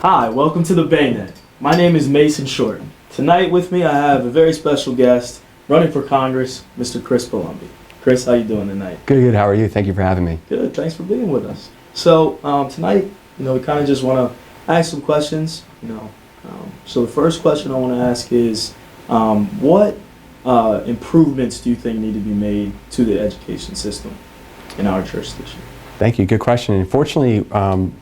Hi, welcome to the Baynet. My name is Mason Short. Tonight with me I have a very special guest running for Congress, Mr. Chris Palombi. Chris, how you doing tonight? Good. How are you? Thank you for having me. Good. Thanks for being with us. So tonight, we kind of just want to ask some questions. So the first question I want to ask is, what improvements do you think need to be made to the education system in our jurisdiction? Thank you. Good question. Unfortunately,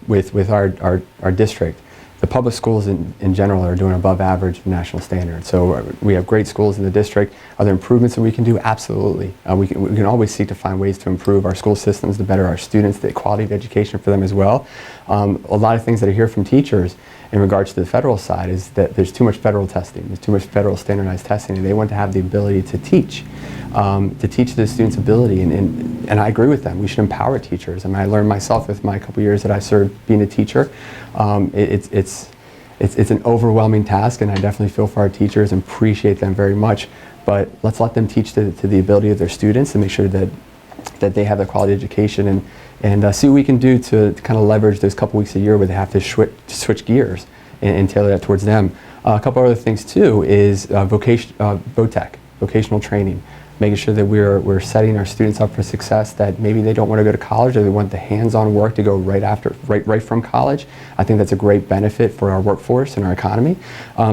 with our district, the public schools in general are doing above average national standards. So we have great schools in the district. Are there improvements that we can do? Absolutely. We can always seek to find ways to improve our school systems, to better our students, the quality of education for them as well. A lot of things that I hear from teachers in regards to the federal side is that there's too much federal testing, there's too much federal standardized testing, and they want to have the ability to teach the students' ability, and I agree with them. We should empower teachers. I learned myself with my couple years that I served being a teacher. It's an overwhelming task, and I definitely feel for our teachers and appreciate them very much. But let's let them teach to the ability of their students and make sure that they have a quality education, and see what we can do to kind of leverage those couple weeks a year where they have to switch gears and tailor that towards them. A couple other things too is VOTEC, vocational training, making sure that we're setting our students up for success, that maybe they don't want to go to college or they want the hands-on work to go right from college. I think that's a great benefit for our workforce and our economy.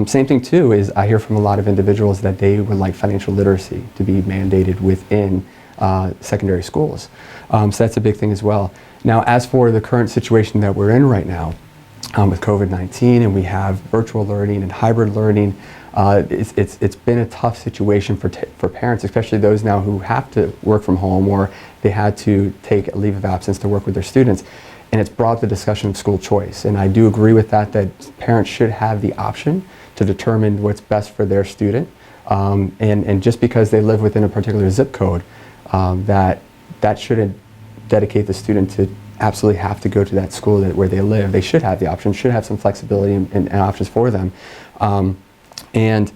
Same thing too is I hear from a lot of individuals that they would like financial literacy to be mandated within secondary schools. So that's a big thing as well. Now, as for the current situation that we're in right now with COVID-19, and we have virtual learning and hybrid learning, it's been a tough situation for parents, especially those now who have to work from home or they had to take a leave of absence to work with their students. And it's brought the discussion of school choice. And I do agree with that parents should have the option to determine what's best for their student. And just because they live within a particular zip code, that shouldn't dedicate the student to absolutely have to go to that school where they live. They should have the option, should have some flexibility and options for them. And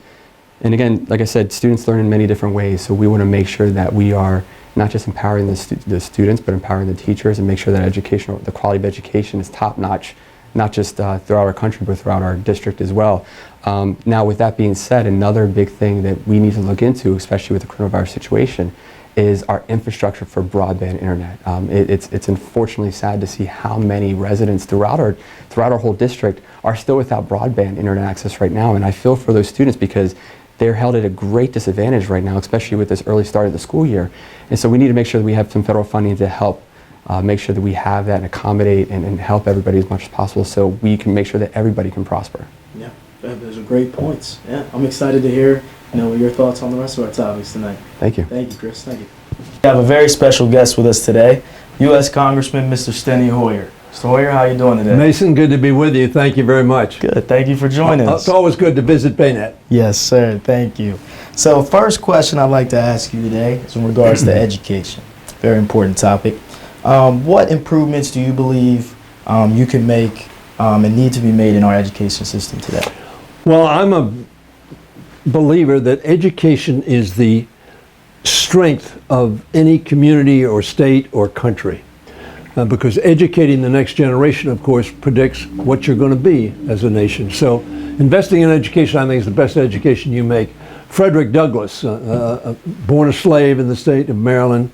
again, like I said, students learn in many different ways, so we want to make sure that we are not just empowering the students, but empowering the teachers and make sure that the quality of education is top-notch, not just throughout our country, but throughout our district as well. Now, with that being said, another big thing that we need to look into, especially with the coronavirus situation, is our infrastructure for broadband internet. It's unfortunately sad to see how many residents throughout our whole district are still without broadband internet access right now, and I feel for those students because they're held at a great disadvantage right now, especially with this early start of the school year. And so we need to make sure that we have some federal funding to help make sure that we have that and accommodate and help everybody as much as possible so we can make sure that everybody can prosper. Yeah, those are great points. Yeah, I'm excited to hear your thoughts on the rest of our topics tonight. Thank you. Thank you, Chris. Thank you. We have a very special guest with us today, U.S. Congressman Mr. Steny Hoyer. Mr. Hoyer, how are you doing today? Mason, good to be with you. Thank you very much. Good. Thank you for joining us. It's always good to visit Baynet. Yes, sir. Thank you. So first question I'd like to ask you today is in regards to education. Very important topic. What improvements do you believe you can make and need to be made in our education system today? Well, I'm a believer that education is the strength of any community or state or country. Because educating the next generation, of course, predicts what you're going to be as a nation. So investing in education, I think, is the best education you make. Frederick Douglass, born a slave in the state of Maryland,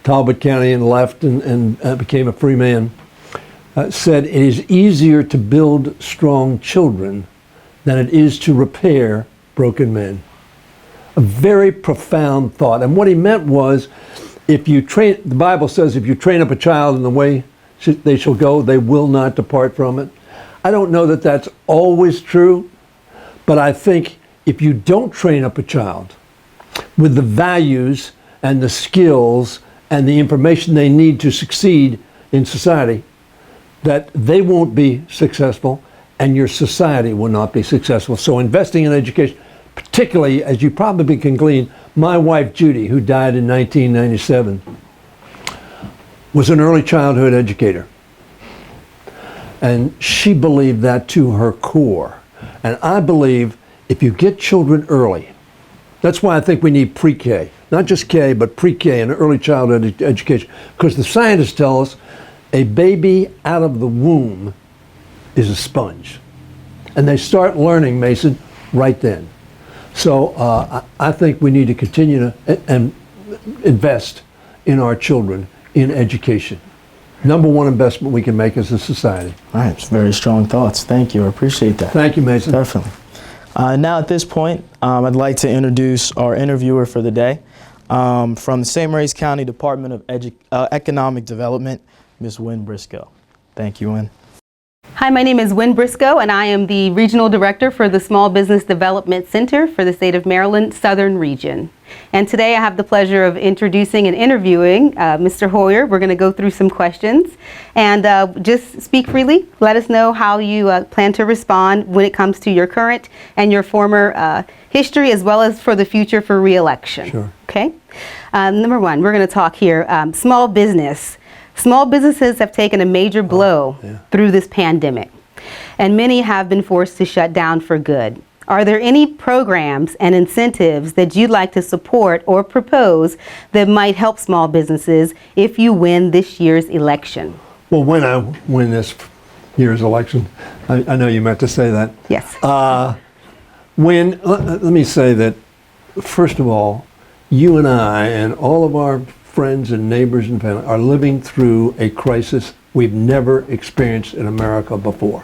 Talbot County, and left and became a free man, said it is easier to build strong children than it is to repair broken men. A very profound thought. And what he meant was, the Bible says, if you train up a child in the way they shall go, they will not depart from it. I don't know that that's always true, but I think if you don't train up a child with the values and the skills and the information they need to succeed in society, that they won't be successful and your society will not be successful. So investing in education, particularly, as you probably can glean, my wife Judy, who died in 1997, was an early childhood educator. And she believed that to her core. And I believe if you get children early, that's why I think we need pre-K, not just K, but pre-K and early childhood education. Because the scientists tell us a baby out of the womb is a sponge. And they start learning, Mason, right then. So I think we need to continue to and invest in our children in education. Number one investment we can make as a society. All right, it's very strong thoughts. Thank you. I appreciate that. Thank you, Mason. Definitely. Now at this point, I'd like to introduce our interviewer for the day. From the St. Mary's County Department of Economic Development, Ms. Wynn Briscoe. Thank you, Wynn. Hi, my name is Wynn Briscoe, and I am the Regional Director for the Small Business Development Center for the State of Maryland Southern Region. And today I have the pleasure of introducing and interviewing Mr. Hoyer. We're going to go through some questions and just speak freely. Let us know how you plan to respond when it comes to your current and your former history, as well as for the future for re-election. Sure. Okay? Number one, we're going to talk here, small business. Small businesses have taken a major blow through this pandemic, and many have been forced to shut down for good. Are there any programs and incentives that you'd like to support or propose that might help small businesses if you win this year's election? Well, when I win this year's election, I know you meant to say that. Yes. Let me say that, first of all, you and I and all of our friends and neighbors and family are living through a crisis we've never experienced in America before.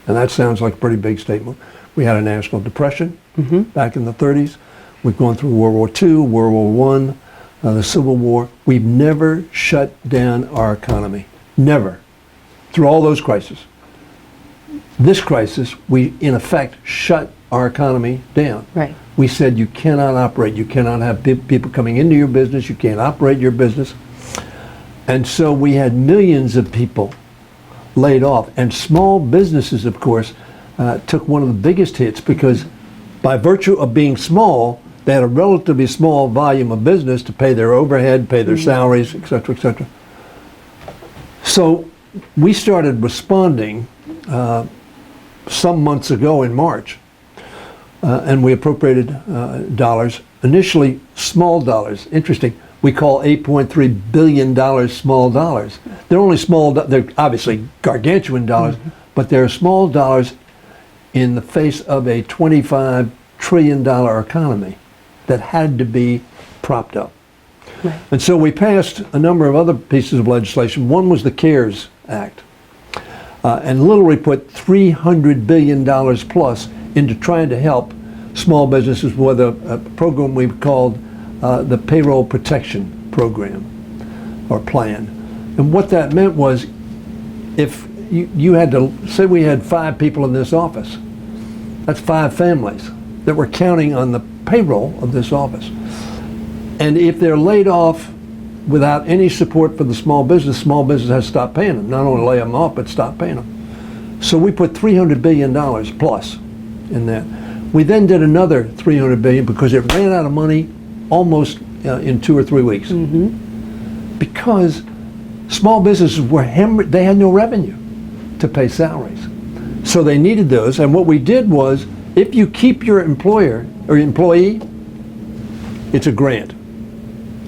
And that sounds like a pretty big statement. We had a national depression back in the 30s. We've gone through World War II, World War I, the Civil War. We've never shut down our economy. Never. Through all those crises. This crisis, we in effect shut our economy down. Right. We said you cannot operate, you cannot have people coming into your business, you can't operate your business. And so we had millions of people laid off. And small businesses, of course, took one of the biggest hits because by virtue of being small, they had a relatively small volume of business to pay their overhead, pay their salaries, et cetera, et cetera. So we started responding some months ago in March. And we appropriated dollars, initially small dollars. Interesting, we call $8.3 billion small dollars. They're only small, they're obviously gargantuan dollars, but they're small dollars in the face of a $25 trillion economy that had to be propped up. Right. And so we passed a number of other pieces of legislation. One was the CARES Act. And literally put $300 billion plus into trying to help small businesses with a program we called the Payroll Protection Program or Plan. And what that meant was if you had to, say we had 5 people in this office, that's 5 families that were counting on the payroll of this office. And if they're laid off without any support for the small business has to stop paying them. Not only lay them off, but stop paying them. So we put $300 billion plus in that. We then did another $300 billion because it ran out of money almost in 2 or 3 weeks. Because small businesses were they had no revenue to pay salaries. So they needed those, and what we did was, if you keep your employer or employee, it's a grant.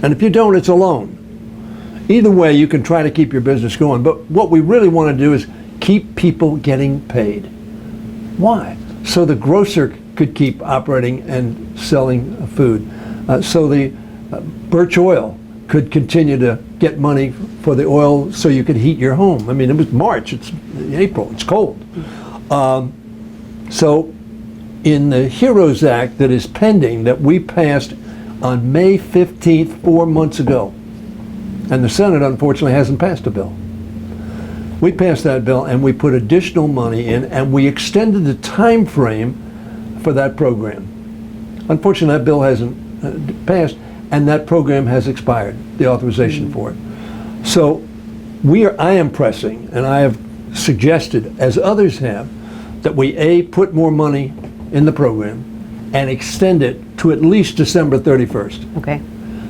And if you don't, it's a loan. Either way, you can try to keep your business going, but what we really want to do is keep people getting paid. Why? So the grocer could keep operating and selling food. So the Birch Oil could continue to get money for the oil so you could heat your home. I mean, it was March, it's April, it's cold. So in the HEROES Act that is pending, that we passed on May 15th, 4 months ago, and the Senate unfortunately hasn't passed a bill. We passed that bill and we put additional money in and we extended the time frame for that program. Unfortunately, that bill hasn't passed and that program has expired, the authorization for it. So I am pressing, and I have suggested, as others have, that we put more money in the program and extend it to at least December 31st. Okay.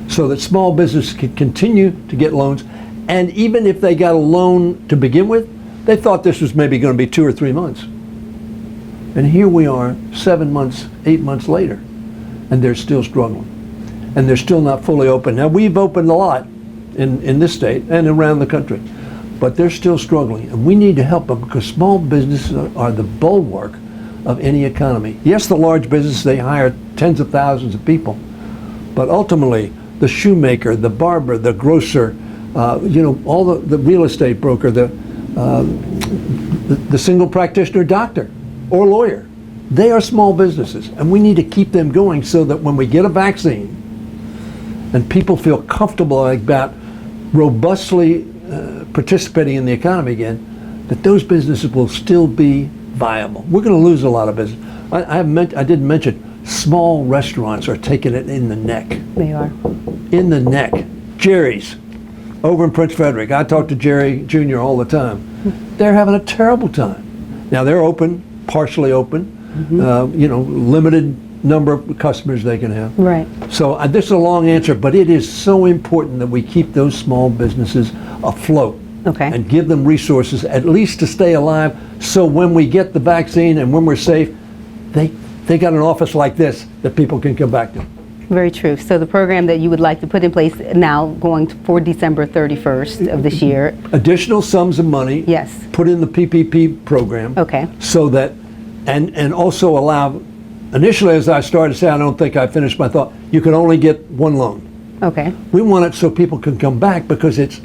So that small business can continue to get loans, and even if they got a loan to begin with, they thought this was maybe going to be 2 or 3 months. And here we are 7 months, 8 months later, and they're still struggling. And they're still not fully open. Now, we've opened a lot in this state and around the country, but they're still struggling. And we need to help them because small businesses are the bulwark of any economy. Yes, the large business, they hire tens of thousands of people, but ultimately the shoemaker, the barber, the grocer, all the real estate broker, the single practitioner doctor or lawyer, they are small businesses, and we need to keep them going so that when we get a vaccine and people feel comfortable about robustly participating in the economy again, that those businesses will still be viable. We're going to lose a lot of business. I didn't mention, small restaurants are taking it in the neck. They are. In the neck. Jerry's, over in Prince Frederick. I talk to Jerry Jr. all the time. They're having a terrible time. Now they're open, partially open, limited number of customers they can have. Right. So this is a long answer, but it is so important that we keep those small businesses afloat. Okay. And give them resources at least to stay alive, so when we get the vaccine and when we're safe, they got an office like this that people can come back to. Very true. So the program that you would like to put in place now going for December 31st of this year. Additional sums of money. Yes. Put in the PPP program. Okay. So that, and also allow, initially as I started to say, I don't think I finished my thought, you can only get one loan. Okay. We want it so people can come back because it's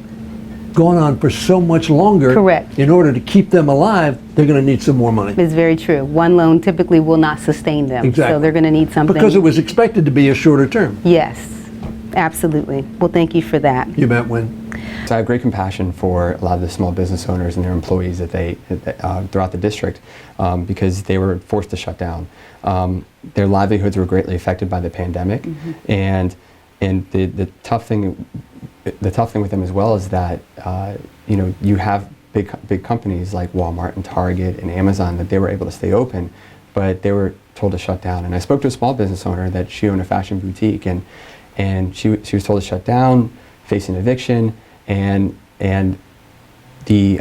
gone on for so much longer. Correct. In order to keep them alive, they're going to need some more money. It's very true. One loan typically will not sustain them. Exactly. So they're going to need something. Because it was expected to be a shorter term. Yes, absolutely. Well, thank you for that. You bet, Win. So I have great compassion for a lot of the small business owners and their employees that throughout the district because they were forced to shut down. Their livelihoods were greatly affected by the pandemic, and the tough thing with them as well is that you have big companies like Walmart and Target and Amazon that they were able to stay open, but they were told to shut down. And I spoke to a small business owner that she owned a fashion boutique, and she was told to shut down, facing eviction, and the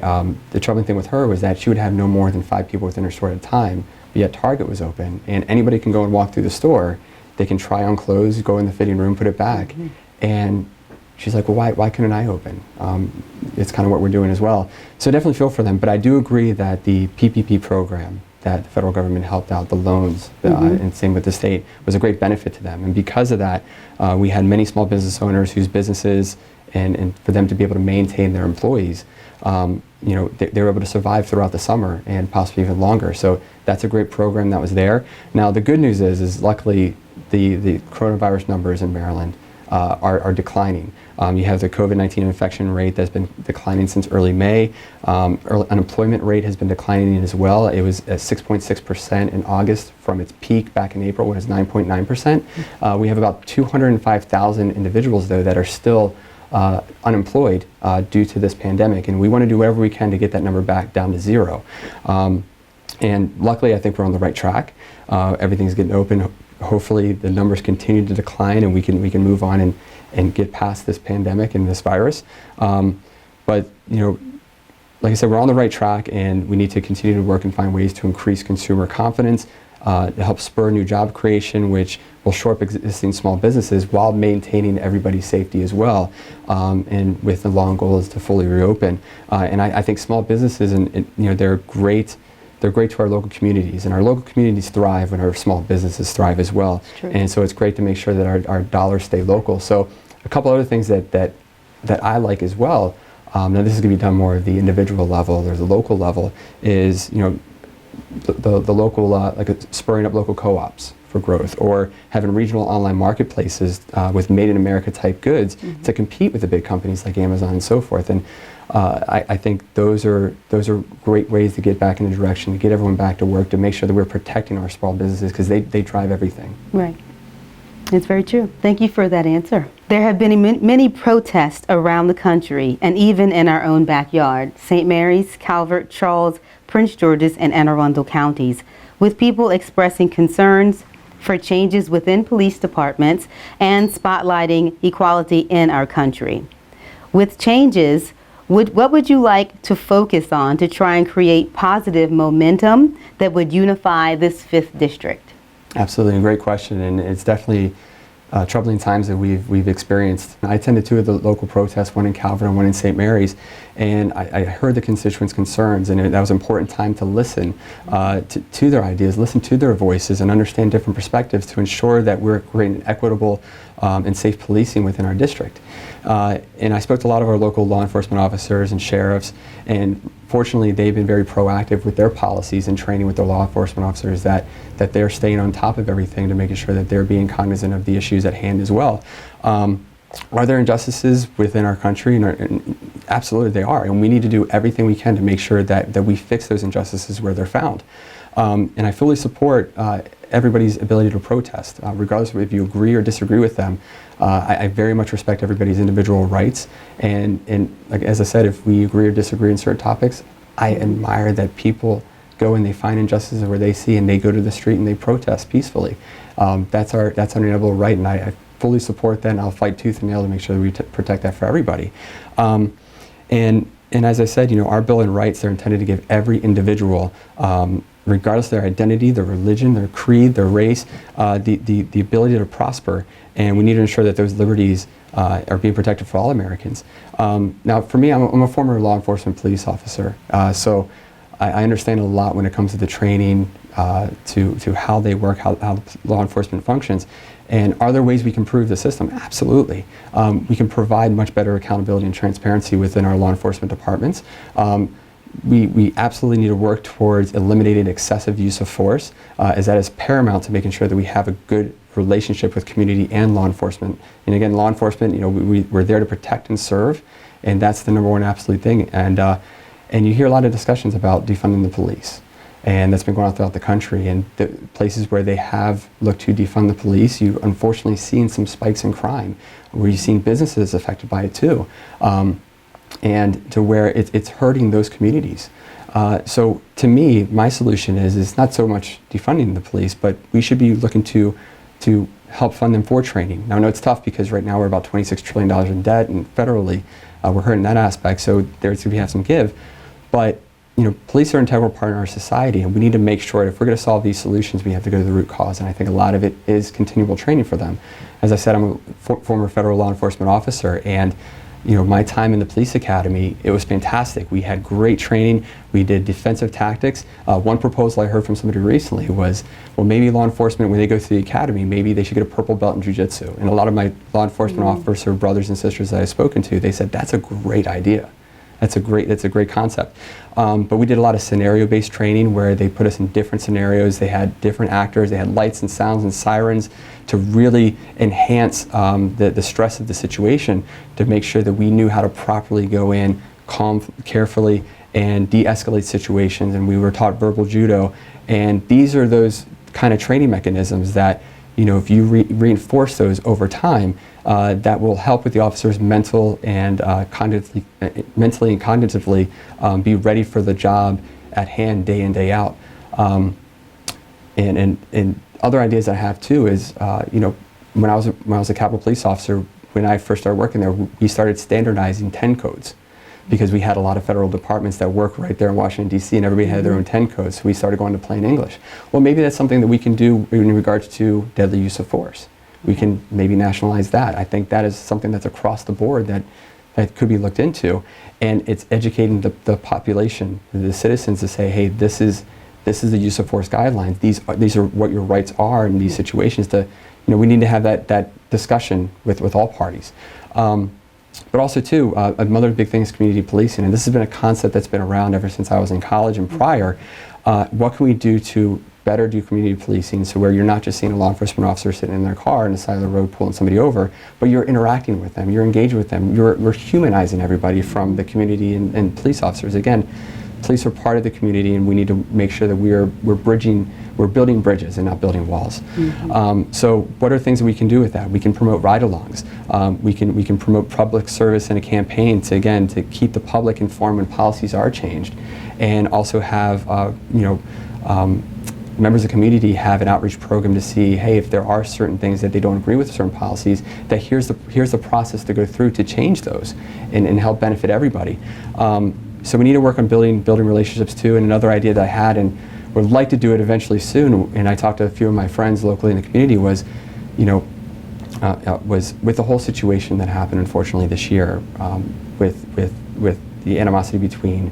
troubling thing with her was that she would have no more than 5 people within her store at a time, but yet Target was open, and anybody can go and walk through the store. They can try on clothes, go in the fitting room, put it back, and she's like, well, why couldn't I open? It's kind of what we're doing as well. So I definitely feel for them, but I do agree that the PPP program that the federal government helped out, the loans, and same with the state, was a great benefit to them. And because of that, we had many small business owners whose businesses, and for them to be able to maintain their employees, they were able to survive throughout the summer and possibly even longer. So that's a great program that was there. Now the good news is luckily the coronavirus numbers in Maryland are declining. You have the COVID-19 infection rate that's been declining since early May. Unemployment rate has been declining as well. It was at 6.6% in August from its peak back in April when it was 9.9%. We have about 205,000 individuals though that are still unemployed due to this pandemic, and we want to do whatever we can to get that number back down to 0. And luckily I think we're on the right track. Everything's getting open. Hopefully the numbers continue to decline and we can move on and get past this pandemic and this virus. But like I said, we're on the right track, and we need to continue to work and find ways to increase consumer confidence, to help spur new job creation, which will shore up existing small businesses while maintaining everybody's safety as well. And with the long goal is to fully reopen. And I think small businesses, they're great. They're great to our local communities, and our local communities thrive when our small businesses thrive as well. And so it's great to make sure that our dollars stay local. So a couple other things that I like as well, now this is going to be done more at the individual level or the local level, is the local, like spurring up local co-ops for growth, or having regional online marketplaces with made in America type goods to compete with the big companies like Amazon and so forth. And I think those are great ways to get back in the direction, to get everyone back to work, to make sure that we're protecting our small businesses, because they drive everything. Right. It's very true. Thank you for that answer. There have been many protests around the country and even in our own backyard, St. Mary's, Calvert, Charles, Prince George's, and Anne Arundel counties, with people expressing concerns for changes within police departments and spotlighting equality in our country. With changes, what would you like to focus on to try and create positive momentum that would unify this 5th district? Absolutely, a great question, and it's definitely troubling times that we've experienced. I attended 2 of the local protests, one in Calvert and one in St. Mary's, and I heard the constituents' concerns, and that was an important time to listen to their ideas, listen to their voices, and understand different perspectives to ensure that we're creating equitable and safe policing within our district. And I spoke to a lot of our local law enforcement officers and sheriffs, and fortunately they've been very proactive with their policies and training with their law enforcement officers that they're staying on top of everything to making sure that they're being cognizant of the issues at hand as well. Are there injustices within our country? And absolutely they are, and we need to do everything we can to make sure that we fix those injustices where they're found. And I fully support everybody's ability to protest, regardless of if you agree or disagree with them. I very much respect everybody's individual rights, and like, as I said, if we agree or disagree on certain topics, I admire that people go and they find injustices where they see, and they go to the street and they protest peacefully. That's our inalienable right, and I fully support that, and I'll fight tooth and nail to make sure that we protect that for everybody. And as I said, our Bill of Rights, they're intended to give every individual, regardless of their identity, their religion, their creed, their race, the ability to prosper. And we need to ensure that those liberties are being protected for all Americans. Now, for me, I'm a former law enforcement police officer, so I understand a lot when it comes to the training, to how they work, how law enforcement functions. And are there ways we can improve the system? Absolutely. We can provide much better accountability and transparency within our law enforcement departments. We absolutely need to work towards eliminating excessive use of force, as that is paramount to making sure that we have a good relationship with community and law enforcement. And again, law enforcement, we're there to protect and serve, and that's the #1 absolute thing. And you hear a lot of discussions about defunding the police, and that's been going on throughout the country. And the places where they have looked to defund the police, you've unfortunately seen some spikes in crime, where you've seen businesses affected by it too. And to where it's hurting those communities. So to me, my solution is not so much defunding the police, but we should be looking to help fund them for training. Now I know it's tough because right now we're about $26 trillion in debt, and federally we're hurting that aspect, so there's going to have some give. But police are an integral part in our society, and we need to make sure if we're going to solve these solutions, we have to go to the root cause, and I think a lot of it is continual training for them. As I said, I'm a former federal law enforcement officer, and my time in the police academy, it was fantastic. We had great training. We did defensive tactics. One proposal I heard from somebody recently was, well, maybe law enforcement, when they go through the academy, maybe they should get a purple belt in jiu-jitsu. And a lot of my law enforcement officer brothers and sisters that I've spoken to, they said, that's a great idea. That's a great concept. But we did a lot of scenario-based training where they put us in different scenarios. They had different actors. They had lights and sounds and sirens to really enhance the stress of the situation, to make sure that we knew how to properly go in, calm, carefully, and de-escalate situations. And we were taught verbal judo. And these are those kind of training mechanisms that, if you reinforce those over time, that will help with the officers' mentally and cognitively be ready for the job at hand day in, day out. And other ideas I have too is, when I was a Capitol Police officer, when I first started working there, we started standardizing 10 codes, because we had a lot of federal departments that work right there in Washington, D.C., and everybody had their own 10 codes, so we started going to plain English. Well, maybe that's something that we can do in regards to deadly use of force. We can maybe nationalize that. I think that is something that's across the board that could be looked into, and it's educating the population, the citizens, to say, hey, this is the use of force guidelines. These are what your rights are in these situations. We need to have that discussion with all parties. But also too, another big thing is community policing, and this has been a concept that's been around ever since I was in college and prior. What can we do to better do community policing, so where you're not just seeing a law enforcement officer sitting in their car on the side of the road pulling somebody over, but you're interacting with them, you're engaging with them, we're humanizing everybody from the community and police officers. Again, police are part of the community, and we need to make sure that we're building bridges and not building walls. So what are things that we can do with that? We can promote ride-alongs. We can promote public service in a campaign to keep the public informed when policies are changed, and also have members of the community have an outreach program to see, hey, if there are certain things that they don't agree with certain policies, that here's the process to go through to change those and help benefit everybody. So we need to work on building relationships too. And another idea that I had, and would like to do it eventually soon, and I talked to a few of my friends locally in the community, was, was with the whole situation that happened, unfortunately, this year, with the animosity between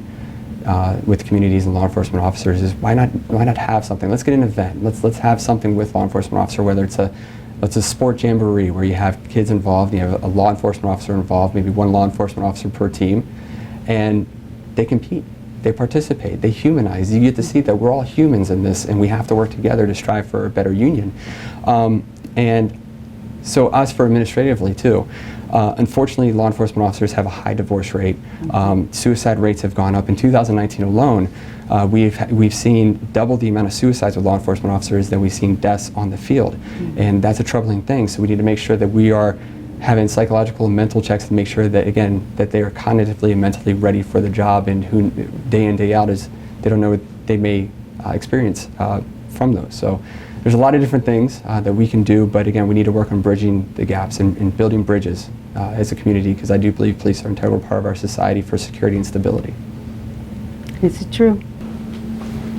with communities and law enforcement officers, is why not have something? Let's get an event. Let's have something with law enforcement officer, whether it's a sport jamboree where you have kids involved, you have a law enforcement officer involved, maybe one law enforcement officer per team, and they compete, they participate, they humanize. You get to see that we're all humans in this, and we have to work together to strive for a better union. And so us for administratively too. Unfortunately, law enforcement officers have a high divorce rate. Suicide rates have gone up. In 2019 alone, we've seen double the amount of suicides with law enforcement officers than we've seen deaths on the field. And that's a troubling thing. So we need to make sure that we are having psychological and mental checks to make sure that, again, that they are cognitively and mentally ready for the job, and who day in, day out, is they don't know what they may experience from those. So there's a lot of different things that we can do, but again, we need to work on bridging the gaps and building bridges as a community, because I do believe police are an integral part of our society for security and stability. Is it true?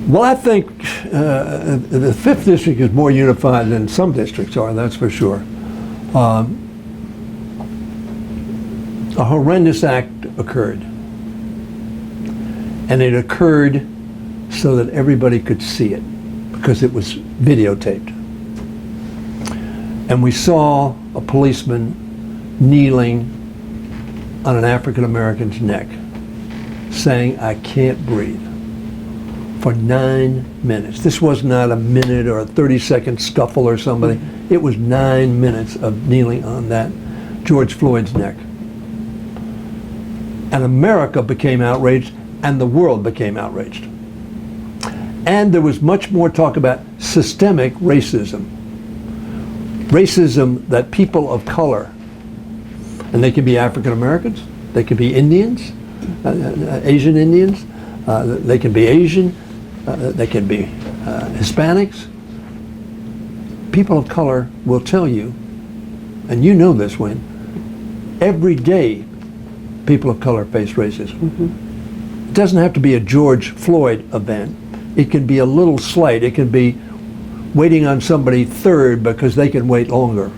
Well, I think the 5th District is more unified than some districts are, that's for sure. A horrendous act occurred. And it occurred so that everybody could see it, because it was videotaped. And we saw a policeman kneeling on an African American's neck, saying, "I can't breathe," for 9 minutes. This was not a minute or a 30-second scuffle or somebody. It was 9 minutes of kneeling on that George Floyd's neck. And America became outraged, and the world became outraged. And there was much more talk about systemic racism. Racism that people of color, and they can be African Americans, they can be Indians, Asian Indians, they can be Asian, they can be Hispanics. People of color will tell you, and you know this, Wayne, every day people of color face racism. It doesn't have to be a George Floyd event. It can be a little slight. It can be waiting on somebody third because they can wait longer.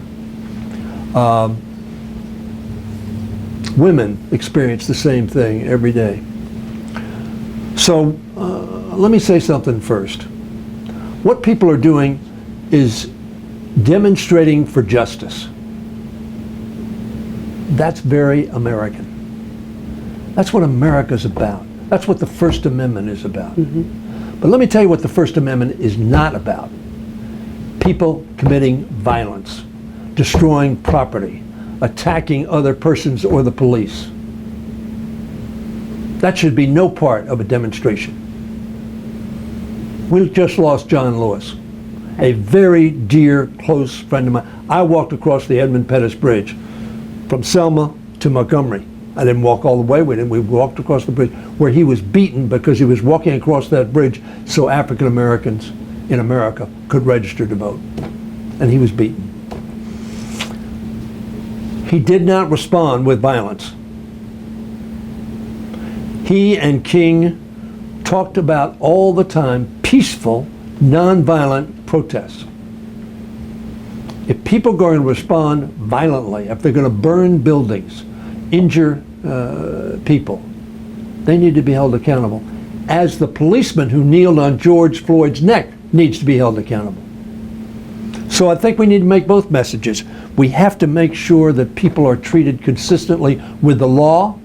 Women experience the same thing every day. So let me say something first. What people are doing is demonstrating for justice. That's very American. That's what America's about. That's what the First Amendment is about. But let me tell you what the First Amendment is not about. People committing violence, destroying property, attacking other persons or the police. That should be no part of a demonstration. We just lost John Lewis, a very dear, close friend of mine. I walked across the Edmund Pettus Bridge from Selma to Montgomery. I didn't walk all the way with him. We walked across the bridge where he was beaten because he was walking across that bridge so African Americans in America could register to vote. And he was beaten. He did not respond with violence. He and King talked about all the time peaceful, nonviolent protests. If people are going to respond violently, if they're going to burn buildings, injure people, they need to be held accountable, as the policeman who kneeled on George Floyd's neck needs to be held accountable. So I think we need to make both messages. We have to make sure that people are treated consistently with the law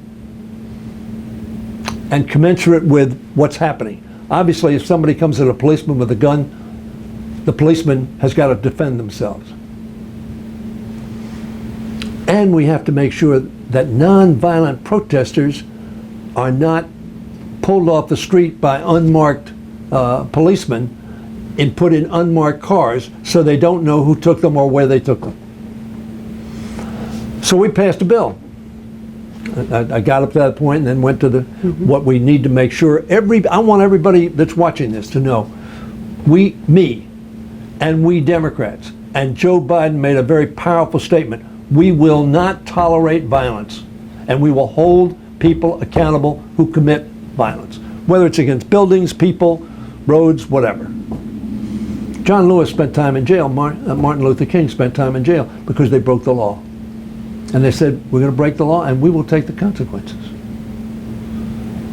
and commensurate with what's happening. Obviously, if somebody comes at a policeman with a gun, the policeman has got to defend themselves. And we have to make sure that nonviolent protesters are not pulled off the street by unmarked policemen and put in unmarked cars so they don't know who took them or where they took them. So we passed a bill. I got up to that point and then went to what we need to make sure. I want everybody that's watching this to know, we Democrats, and Joe Biden made a very powerful statement. We will not tolerate violence, and we will hold people accountable who commit violence, whether it's against buildings, people, roads, whatever. John Lewis spent time in jail. Martin Luther King spent time in jail because they broke the law. And they said, we're going to break the law and we will take the consequences.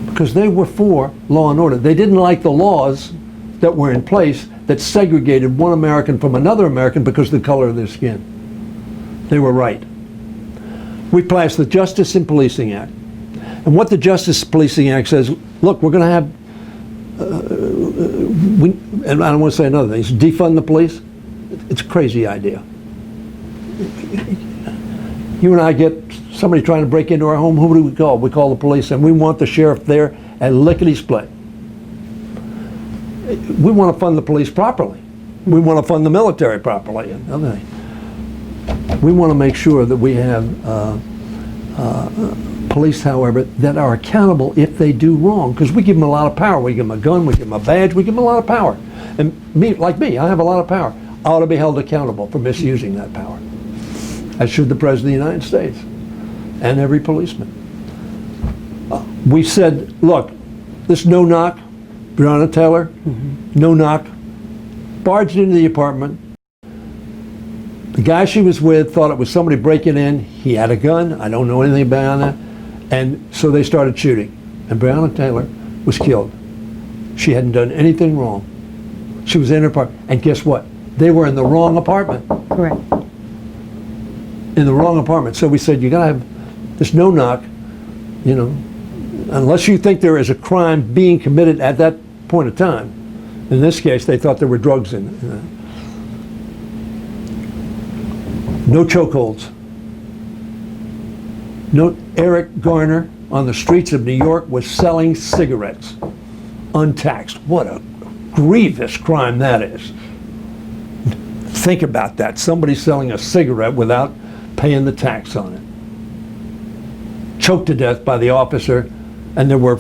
Because they were for law and order. They didn't like the laws that were in place that segregated one American from another American because of the color of their skin. They were right. We passed the Justice in Policing Act. And what the Justice Policing Act says, look, we're going to have, and I don't want to say another thing, it's defund the police. It's a crazy idea. You and I get somebody trying to break into our home, who do we call? We call the police, and we want the sheriff there at lickety-split. We want to fund the police properly. We want to fund the military properly. We want to make sure that we have police, however, that are accountable if they do wrong, because we give them a lot of power. We give them a gun, we give them a badge, we give them a lot of power. And like me, I have a lot of power. I ought to be held accountable for misusing that power, as should the President of the United States and every policeman. We said, look, this no-knock, Breonna Taylor, no-knock, barged into the apartment. The guy she was with thought it was somebody breaking in. He had a gun. I don't know anything about that. And so they started shooting. And Breonna Taylor was killed. She hadn't done anything wrong. She was in her apartment. And guess what? They were in the wrong apartment. Correct. In the wrong apartment. So we said, you gotta have this no-knock, you know, unless you think there is a crime being committed at that point of time. In this case, they thought there were drugs in it. No chokeholds. No, Eric Garner on the streets of New York was selling cigarettes, untaxed. What a grievous crime that is. Think about that. Somebody selling a cigarette without paying the tax on it. Choked to death by the officer, and there were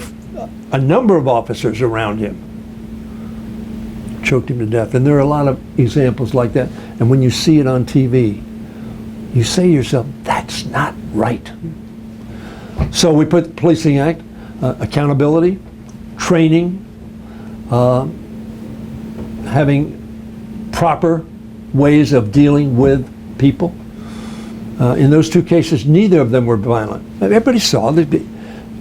a number of officers around him. Choked him to death. And there are a lot of examples like that. And when you see it on TV, you say to yourself, that's not right. So we put the Policing Act, accountability, training, having proper ways of dealing with people. In those two cases, neither of them were violent. Everybody saw that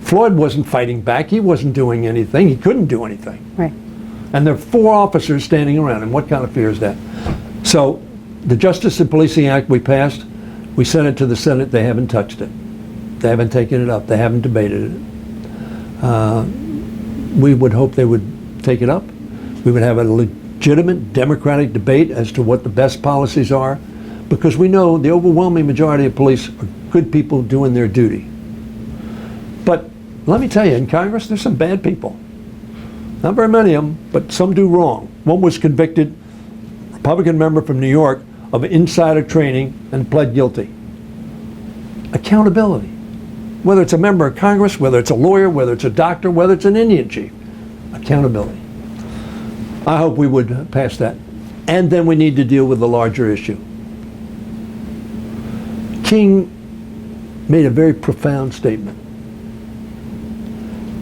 Floyd wasn't fighting back. He wasn't doing anything. He couldn't do anything. Right. And there are 4 officers standing around. And what kind of fear is that? So the Justice and Policing Act we passed, we sent it to the Senate. They haven't touched it. They haven't taken it up. They haven't debated it. We would hope they would take it up. We would have a legitimate democratic debate as to what the best policies are, because we know the overwhelming majority of police are good people doing their duty. But let me tell you, in Congress, there's some bad people. Not very many of them, but some do wrong. One was convicted, Republican member from New York, of insider training and pled guilty. Accountability. Whether it's a member of Congress, whether it's a lawyer, whether it's a doctor, whether it's an Indian chief. Accountability. I hope we would pass that. And then we need to deal with the larger issue. King made a very profound statement.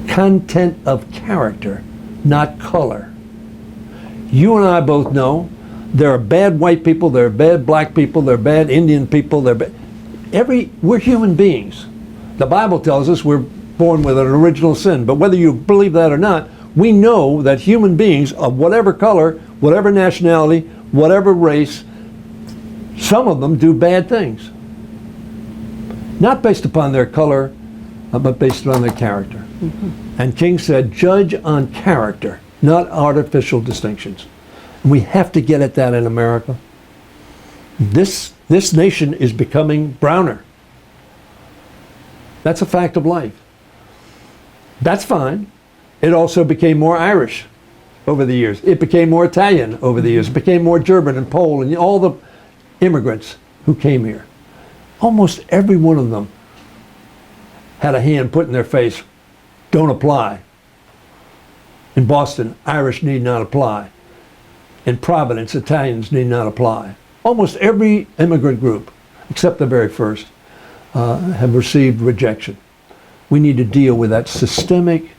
Content of character, not color. You and I both know there are bad white people, there are bad black people, there are bad Indian people, we're human beings. The Bible tells us we're born with an original sin, but whether you believe that or not, we know that human beings of whatever color, whatever nationality, whatever race, some of them do bad things. Not based upon their color, but based on their character. Mm-hmm. And King said, judge on character, not artificial distinctions. And we have to get at that in America. This nation is becoming browner. That's a fact of life. That's fine. It also became more Irish over the years. It became more Italian over the years. It became more German and Pole and all the immigrants who came here. Almost every one of them had a hand put in their face, don't apply. In Boston, Irish need not apply. In Providence, Italians need not apply. Almost every immigrant group, except the very first, have received rejection. We need to deal with that systemic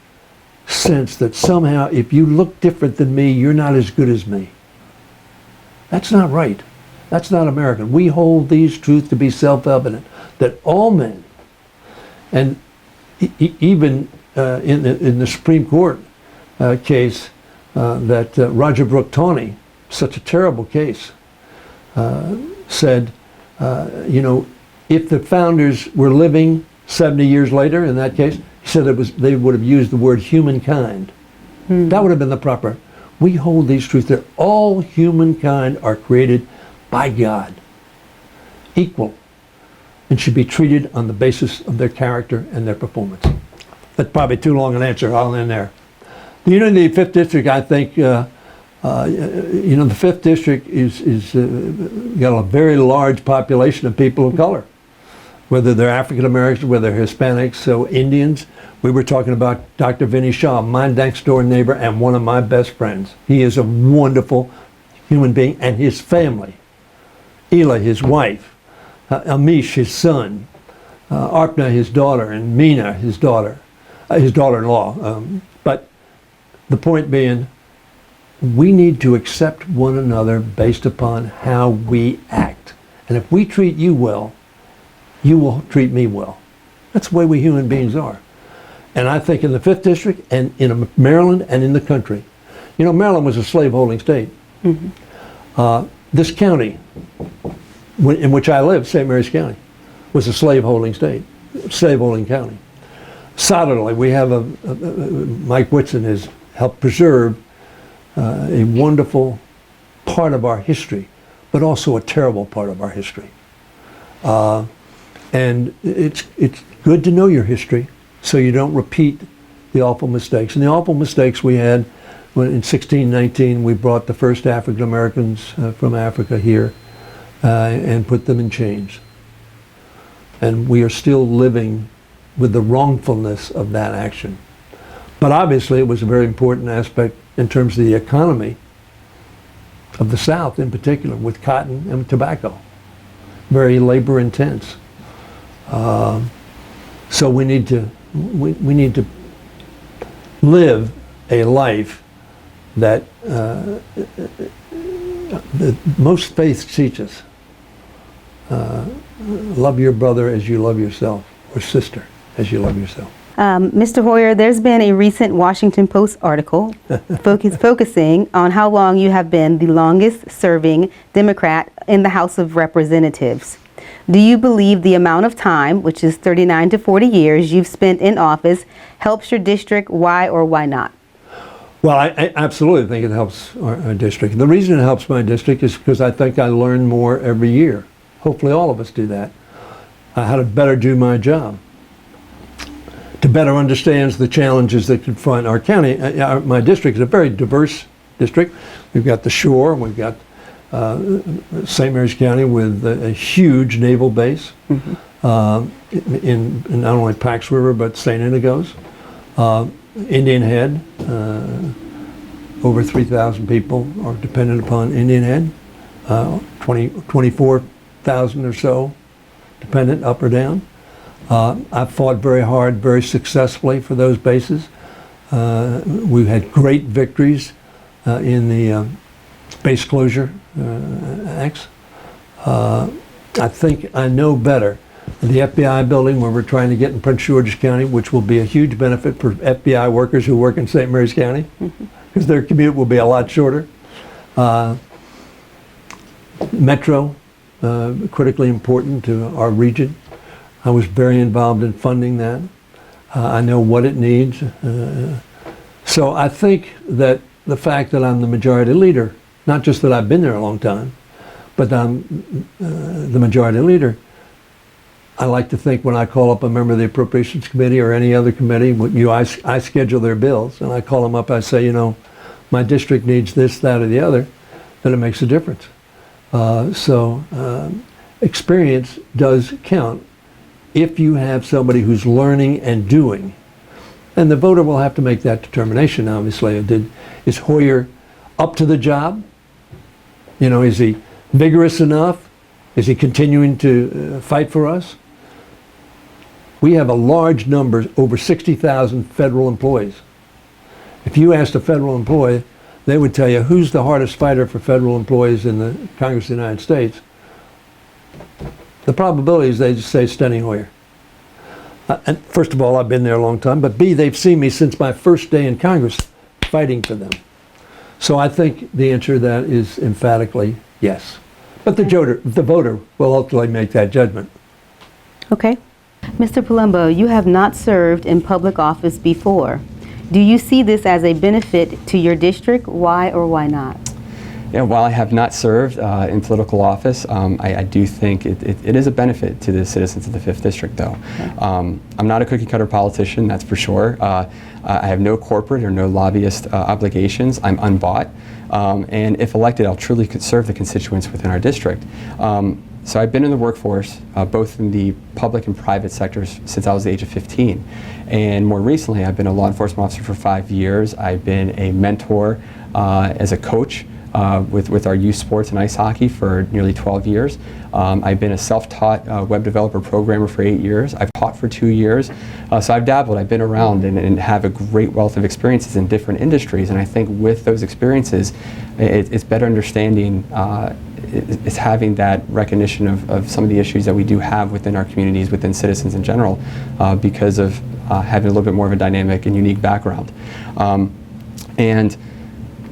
sense that somehow if you look different than me, you're not as good as me. That's not right. That's not American. We hold these truths to be self-evident, that all men, and even in the Supreme Court case that Roger Brooke Tawney, such a terrible case, said, if the founders were living 70 years later, in that case, he said they would have used the word humankind. That would have been the proper. We hold these truths that all humankind are created by God, equal, and should be treated on the basis of their character and their performance. That's probably too long an answer. I'll end there. The 5th District, I think, the 5th District is got a very large population of people of color, whether they're African Americans, whether they're Hispanics, so Indians. We were talking about Dr. Vinny Shaw, my next door neighbor and one of my best friends. He is a wonderful human being, and his family. Ela, his wife, Amish, his son, Arpna, his daughter, and Mina, his daughter-in-law. But the point being, we need to accept one another based upon how we act. And if we treat you well, you will treat me well. That's the way we human beings are. And I think in the 5th District and in Maryland and in the country, Maryland was a slaveholding state. This county in which I live, St. Mary's County, was a slaveholding state, slaveholding county. Solidly, we have Mike Whitson has helped preserve a wonderful part of our history, but also a terrible part of our history. And it's good to know your history so you don't repeat the awful mistakes. And the awful mistakes we had when in 1619 we brought the first African Americans from Africa here and put them in chains. And we are still living with the wrongfulness of that action. But obviously it was a very important aspect in terms of the economy of the South in particular, with cotton and tobacco. Very labor intense. So we need to live a life that most faiths teach us. Love your brother as you love yourself, or sister as you love yourself. Mr. Hoyer, there's been a recent Washington Post article focusing on how long you have been the longest serving Democrat in the House of Representatives. Do you believe the amount of time, which is 39 to 40 years, you've spent in office helps your district? Why or why not? Well, I absolutely think it helps our district. The reason it helps my district is because I think I learn more every year. Hopefully all of us do that. How to better do my job. To better understand the challenges that confront our county. My district is a very diverse district. We've got the shore, we've got St. Mary's County with a huge naval base in not only Pax River but St. Indigo's. Indian Head, over 3,000 people are dependent upon Indian Head, 24,000 or so dependent up or down. I've fought very hard, very successfully for those bases. We've had great victories in the base closure acts. I think I know better. The FBI building where we're trying to get in Prince George's County, which will be a huge benefit for FBI workers who work in St. Mary's County, because their commute will be a lot shorter. Metro, critically important to our region. I was very involved in funding that. I know what it needs. So I think that the fact that I'm the majority leader, not just that I've been there a long time, but I'm the majority leader, I like to think when I call up a member of the Appropriations Committee or any other committee, I schedule their bills, and I call them up, I say, my district needs this, that, or the other, then it makes a difference. So experience does count if you have somebody who's learning and doing. And the voter will have to make that determination, obviously. Is Hoyer up to the job? Is he vigorous enough? Is he continuing to fight for us? We have a large number, over 60,000 federal employees. If you asked a federal employee, they would tell you who's the hardest fighter for federal employees in the Congress of the United States. The probability is they just say Steny Hoyer. And first of all, I've been there a long time, but B, they've seen me since my first day in Congress fighting for them. So I think the answer to that is emphatically yes. But the voter will ultimately make that judgment. Okay. Mr. Palombi, you have not served in public office before. Do you see this as a benefit to your district? Why or why not? Yeah, while I have not served in political office, I do think it is a benefit to the citizens of the 5th District, though. Okay. I'm not a cookie-cutter politician, that's for sure. I have no corporate or no lobbyist obligations. I'm unbought. And if elected, I'll truly serve the constituents within our district. So I've been in the workforce, both in the public and private sectors, since I was the age of 15. And more recently, I've been a law enforcement officer for 5 years. I've been a mentor as a coach with our youth sports and ice hockey for nearly 12 years. I've been a self-taught web developer programmer for 8 years. I've taught for 2 years. So I've dabbled, I've been around and have a great wealth of experiences in different industries. And I think with those experiences, it's better understanding, it's having that recognition of some of the issues that we do have within our communities, within citizens in general, because of having a little bit more of a dynamic and unique background. And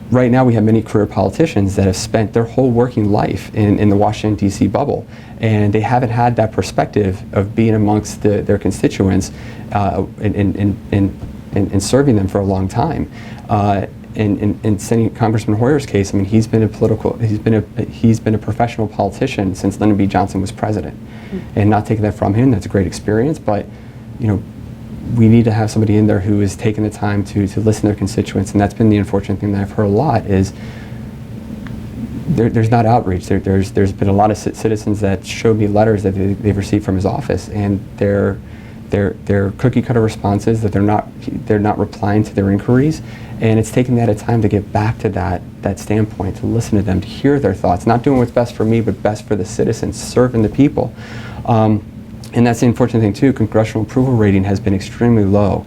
right now we have many career politicians that have spent their whole working life in the Washington, D.C. bubble, and they haven't had that perspective of being amongst their constituents and serving them for a long time. In Congressman Hoyer's case, I mean, he's been a professional politician since Lyndon B. Johnson was president. Mm-hmm. And not taking that from him, that's a great experience, but you know, we need to have somebody in there who is taking the time to listen to their constituents, and that's been the unfortunate thing that I've heard a lot is there's not outreach. There's been a lot of citizens that showed me letters that they've received from his office, and they're cookie cutter responses that they're not replying to their inquiries, and it's taking that time to get back to that standpoint, to listen to them, to hear their thoughts, not doing what's best for me, but best for the citizens, serving the people. And that's the unfortunate thing too. Congressional approval rating has been extremely low,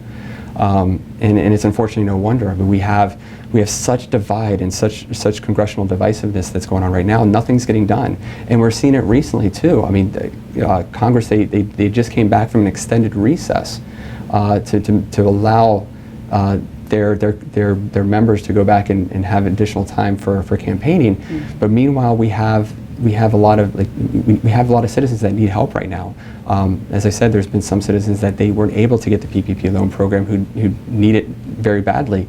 and it's unfortunately no wonder. I mean, we have such divide and such congressional divisiveness that's going on right now. Nothing's getting done, and we're seeing it recently too. I mean, Congress they just came back from an extended recess to allow their members to go back and have additional time for campaigning. Mm-hmm. But meanwhile, we have a lot of citizens that need help right now. As I said, there's been some citizens that they weren't able to get the PPP loan program who need it very badly,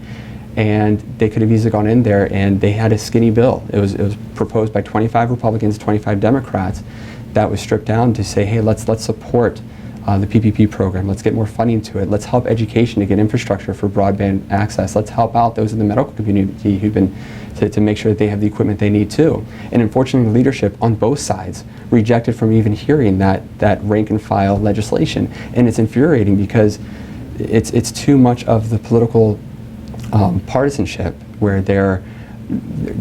and they could have easily gone in there and they had a skinny bill. It was proposed by 25 Republicans, 25 Democrats, that was stripped down to say, hey, let's support the PPP program. Let's get more funding to it. Let's help education to get infrastructure for broadband access. Let's help out those in the medical community who've been to make sure that they have the equipment they need too. And unfortunately, leadership on both sides rejected from even hearing that rank and file legislation. And it's infuriating because it's too much of the political partisanship where they're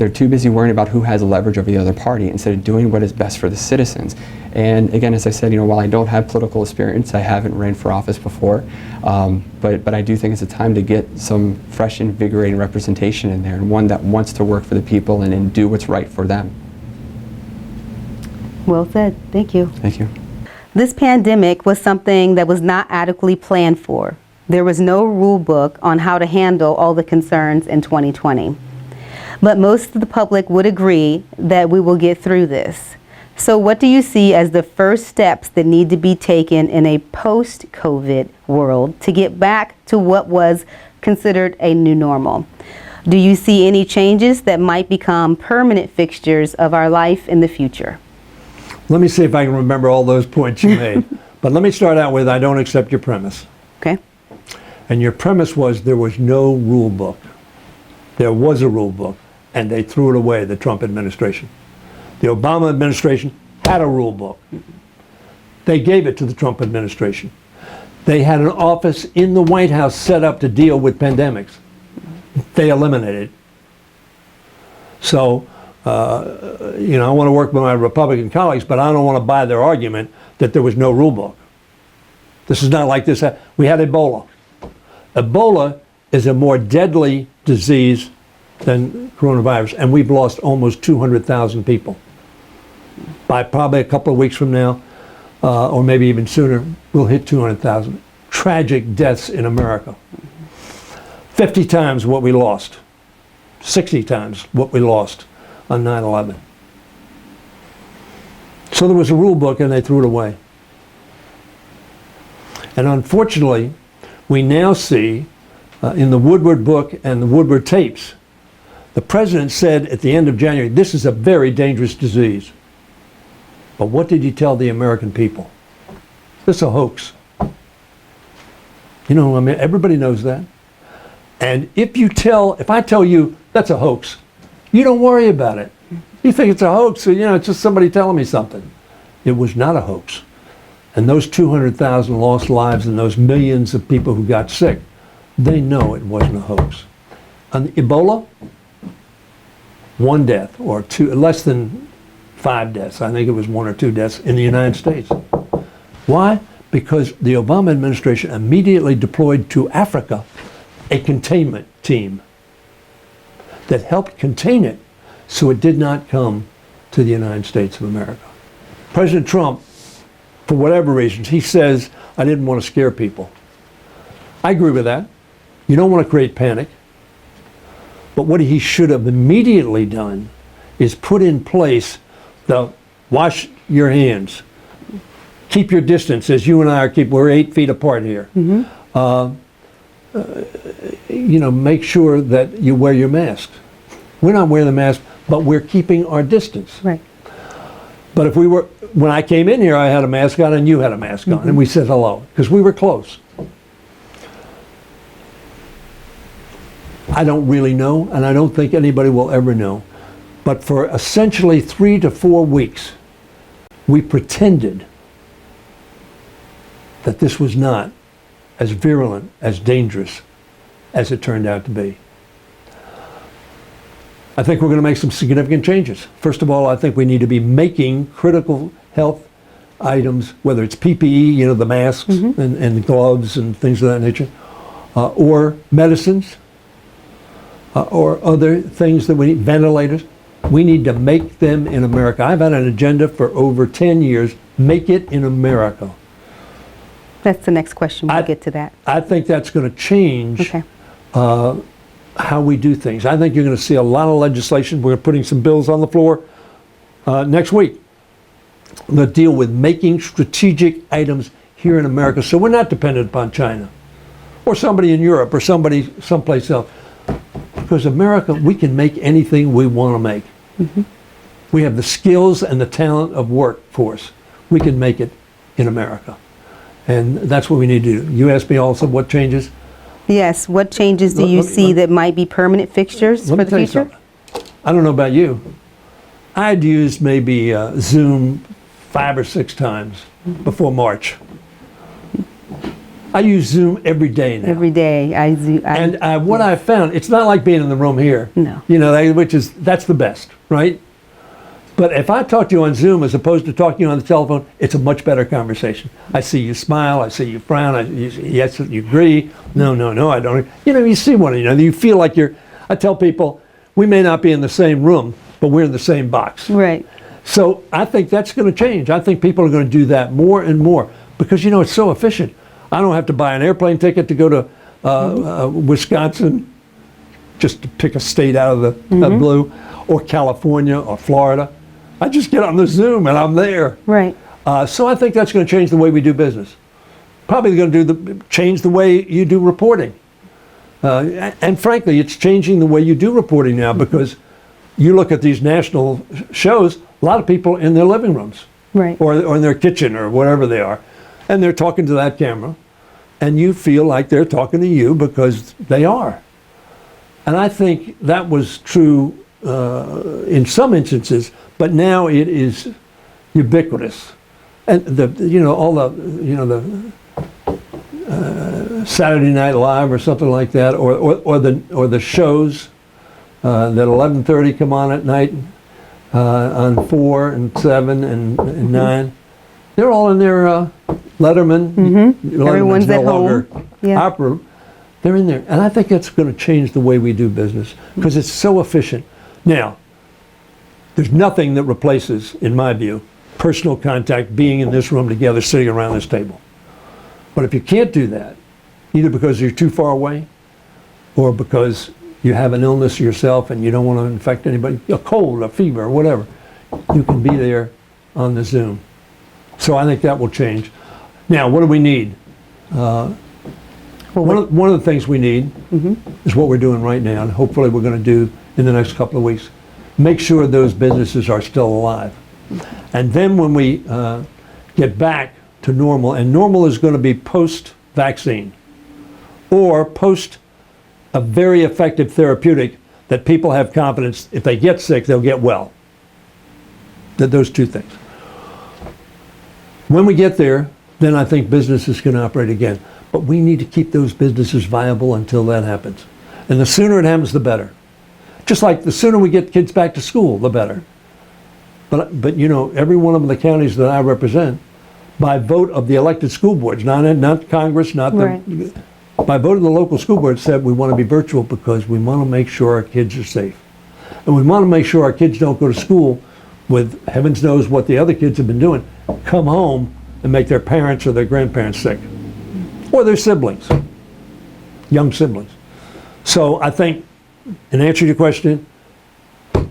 too busy worrying about who has leverage over the other party instead of doing what is best for the citizens. And again, as I said, you know, while I don't have political experience, I haven't ran for office before, but I do think it's a time to get some fresh, invigorating representation in there, and one that wants to work for the people and do what's right for them. Well said. Thank you. Thank you. This pandemic was something that was not adequately planned for. There was no rule book on how to handle all the concerns in 2020. But most of the public would agree that we will get through this. So what do you see as the first steps that need to be taken in a post-COVID world to get back to what was considered a new normal? Do you see any changes that might become permanent fixtures of our life in the future? Let me see if I can remember all those points you made. But let me start out with, I don't accept your premise. Okay. And your premise was there was no rule book. There was a rule book, and they threw it away, the Trump administration. The Obama administration had a rule book. They gave it to the Trump administration. They had an office in the White House set up to deal with pandemics. They eliminated it. So, you know, I want to work with my Republican colleagues, but I don't want to buy their argument that there was no rule book. This is not like this. We had Ebola. Ebola is a more deadly disease than coronavirus, and we've lost almost 200,000 people. By probably a couple of weeks from now, or maybe even sooner, we'll hit 200,000. Tragic deaths in America. 50 times what we lost. 60 times what we lost on 9/11. So there was a rule book and they threw it away. And unfortunately, we now see in the Woodward book and the Woodward tapes, the president said at the end of January, this is a very dangerous disease. But what did he tell the American people? This is a hoax. You know, I mean, everybody knows that. And if I tell you that's a hoax, you don't worry about it. You think it's a hoax, so, you know, it's just somebody telling me something. It was not a hoax. And those 200,000 lost lives and those millions of people who got sick, they know it wasn't a hoax. On Ebola, 1 death or 2, less than 5 deaths. I think it was 1 or 2 deaths in the United States. Why? Because the Obama administration immediately deployed to Africa a containment team that helped contain it so it did not come to the United States of America. President Trump, for whatever reasons, he says, I didn't want to scare people. I agree with that. You don't want to create panic. But what he should have immediately done is put in place the wash your hands, keep your distance, as you and I we're 8 feet apart here. You know, make sure that you wear your mask. We're not wearing the mask, but we're keeping our distance. Right. But when I came in here, I had a mask on and you had a mask on, and we said hello, because we were close. I don't really know, and I don't think anybody will ever know, but for essentially 3 to 4 weeks, we pretended that this was not as virulent, as dangerous as it turned out to be. I think we're going to make some significant changes. First of all, I think we need to be making critical health items, whether it's PPE, you know, the masks and gloves and things of that nature, or medicines, or other things that we need, ventilators. We need to make them in America. I've had an agenda for over 10 years, make it in America. That's the next question. We'll get to that. I think that's going to change how we do things. I think you're going to see a lot of legislation. We're putting some bills on the floor next week that deal with making strategic items here in America so we're not dependent upon China or somebody in Europe or somebody someplace else. Because America, we can make anything we want to make. We have the skills and the talent of workforce. We can make it in America. And that's what we need to do. You asked me also what changes. Yes. What changes do you see that might be permanent fixtures for the future? I don't know about you. I'd used maybe Zoom 5 or 6 times before March. I use Zoom every day now. Every day. And what I found, it's not like being in the room here. No. You know, that's the best, right? But if I talk to you on Zoom as opposed to talking to you on the telephone, it's a much better conversation. I see you smile, I see you frown, yes, you agree. No, I don't. You know, you see one another, you feel like I tell people, we may not be in the same room, but we're in the same box. Right. So I think that's going to change. I think people are going to do that more and more because, you know, it's so efficient. I don't have to buy an airplane ticket to go to Wisconsin, just to pick a state out of the blue, or California or Florida. I just get on the Zoom and I'm there. Right. So I think that's going to change the way we do business. Probably going to change the way you do reporting. And frankly, it's changing the way you do reporting now because you look at these national shows, a lot of people in their living rooms. Right. Or in their kitchen or wherever they are. And they're talking to that camera. And you feel like they're talking to you because they are. And I think that was true in some instances, but now it is ubiquitous. And the Saturday Night Live or something like that, or the shows that 11:30 come on at night on 4 and 7 and 9. They're all in their Letterman. Everyone's no at home. longer opera. They're in there. And I think that's going to change the way we do business because it's so efficient. Now, there's nothing that replaces, in my view, personal contact, being in this room together, sitting around this table. But if you can't do that, either because you're too far away or because you have an illness yourself and you don't want to infect anybody, a cold, a fever, or whatever, you can be there on the Zoom. So I think that will change. Now, what do we need? One of the things we need is what we're doing right now, and hopefully we're going to do in the next couple of weeks. Make sure those businesses are still alive. And then when we get back to normal, and normal is going to be post-vaccine or post a very effective therapeutic that people have confidence if they get sick, they'll get well. Those two things. When we get there, then I think business is going to operate again. But we need to keep those businesses viable until that happens. And the sooner it happens, the better. Just like the sooner we get kids back to school, the better. But you know, every one of the counties that I represent, by vote of the elected school boards, not Congress, by vote of the local school board, said we want to be virtual because we want to make sure our kids are safe. And we want to make sure our kids don't go to school with heavens knows what the other kids have been doing, come home and make their parents or their grandparents sick. Or their siblings, young siblings. So I think, in answer to your question,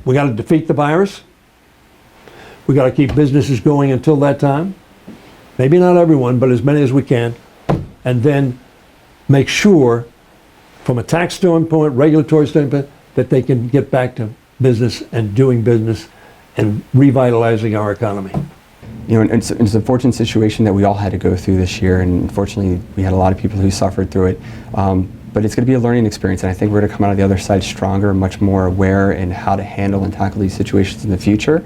we got to defeat the virus. We got to keep businesses going until that time. Maybe not everyone, but as many as we can. And then make sure, from a tax standpoint, regulatory standpoint, that they can get back to business and doing business and revitalizing our economy. You know, it's an unfortunate situation that we all had to go through this year, and unfortunately we had a lot of people who suffered through it. But it's going to be a learning experience, and I think we're going to come out of the other side stronger, much more aware in how to handle and tackle these situations in the future.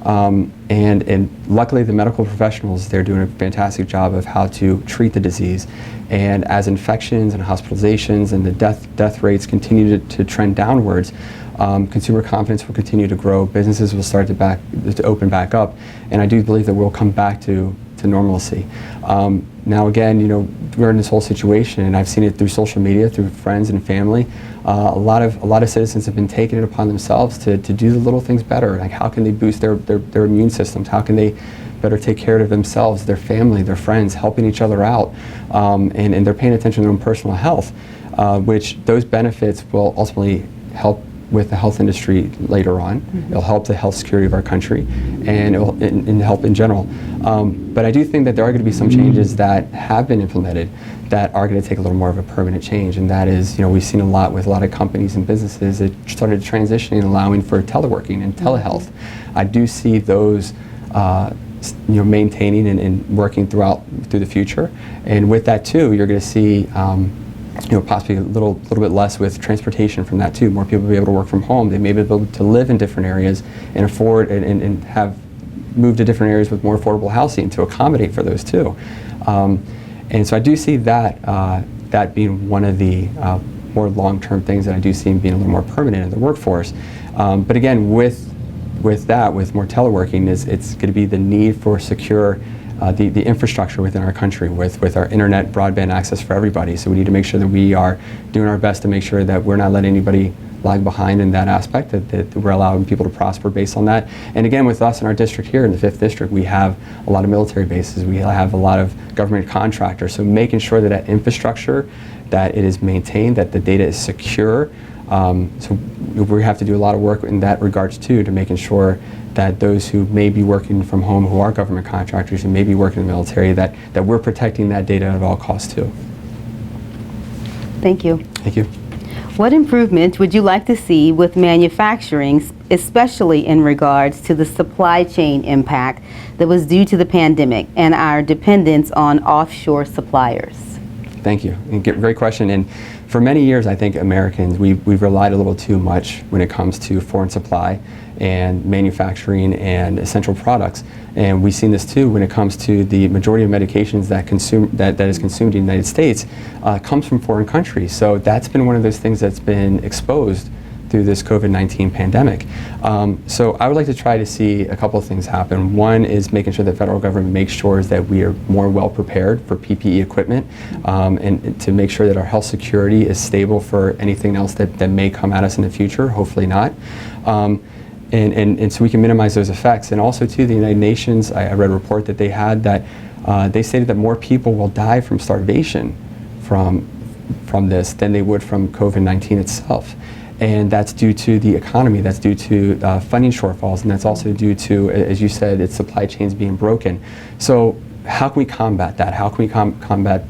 And luckily the medical professionals, they're doing a fantastic job of how to treat the disease. And as infections and hospitalizations and the death rates continue to trend downwards, consumer confidence will continue to grow, businesses will start to open back up, and I do believe that we'll come back to normalcy. Now again, you know, we're in this whole situation, and I've seen it through social media, through friends and family. A lot of citizens have been taking it upon themselves to do the little things better. Like, how can they boost their immune systems? How can they better take care of themselves, their family, their friends, helping each other out, and they're paying attention to their own personal health, which those benefits will ultimately help with the health industry later on. It'll help the health security of our country, and it'll help in general. But I do think that there are going to be some changes that have been implemented that are going to take a little more of a permanent change, and that is, you know, we've seen a lot with a lot of companies and businesses that started transitioning and allowing for teleworking and telehealth. I do see those you know, maintaining and working through the future, and with that too, you're going to see you know, possibly a little bit less with transportation from that too. More people will be able to work from home. They may be able to live in different areas and afford and have moved to different areas with more affordable housing to accommodate for those too. And so I do see that that being one of the more long-term things that I do see being a little more permanent in the workforce. But again, with more teleworking, it's going to be the need for secure the infrastructure within our country with our internet broadband access for everybody. So we need to make sure that we are doing our best to make sure that we're not letting anybody lag behind in that aspect, that we're allowing people to prosper based on that. And again, with us in our district here in the 5th District, we have a lot of military bases, we have a lot of government contractors, so making sure that infrastructure, that it is maintained, that the data is secure. So we have to do a lot of work in that regards too, to making sure that those who may be working from home, who are government contractors, who may be working in the military, that we're protecting that data at all costs too. Thank you. Thank you. What improvements would you like to see with manufacturing, especially in regards to the supply chain impact that was due to the pandemic and our dependence on offshore suppliers? Thank you. Great question. And for many years, I think Americans, we've relied a little too much when it comes to foreign supply and manufacturing and essential products. And we've seen this too when it comes to the majority of medications that is consumed in the United States comes from foreign countries. So that's been one of those things that's been exposed through this COVID-19 pandemic. So I would like to try to see a couple of things happen. One is making sure the federal government makes sure that we are more well prepared for PPE equipment, and to make sure that our health security is stable for anything else that may come at us in the future, hopefully not. And so we can minimize those effects. And also too, the United Nations, I read a report that they had that they stated that more people will die from starvation from this than they would from COVID-19 itself. And that's due to the economy, that's due to funding shortfalls, and that's also due to, as you said, its supply chains being broken. So how can we combat that? How can we combat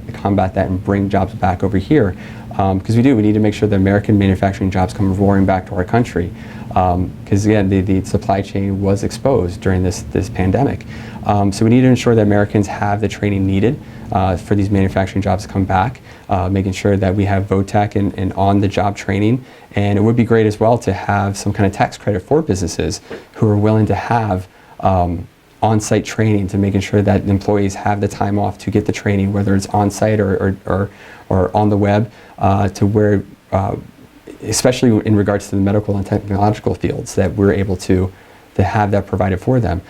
that and bring jobs back over here? Because we need to make sure that American manufacturing jobs come roaring back to our country. Because again, the supply chain was exposed during this pandemic. So we need to ensure that Americans have the training needed for these manufacturing jobs to come back, making sure that we have VOTEC and on-the-job training. And it would be great as well to have some kind of tax credit for businesses who are willing to have on-site training, to making sure that employees have the time off to get the training, whether it's on-site or on the web, to where, especially in regards to the medical and technological fields, that we're able to have that provided for them.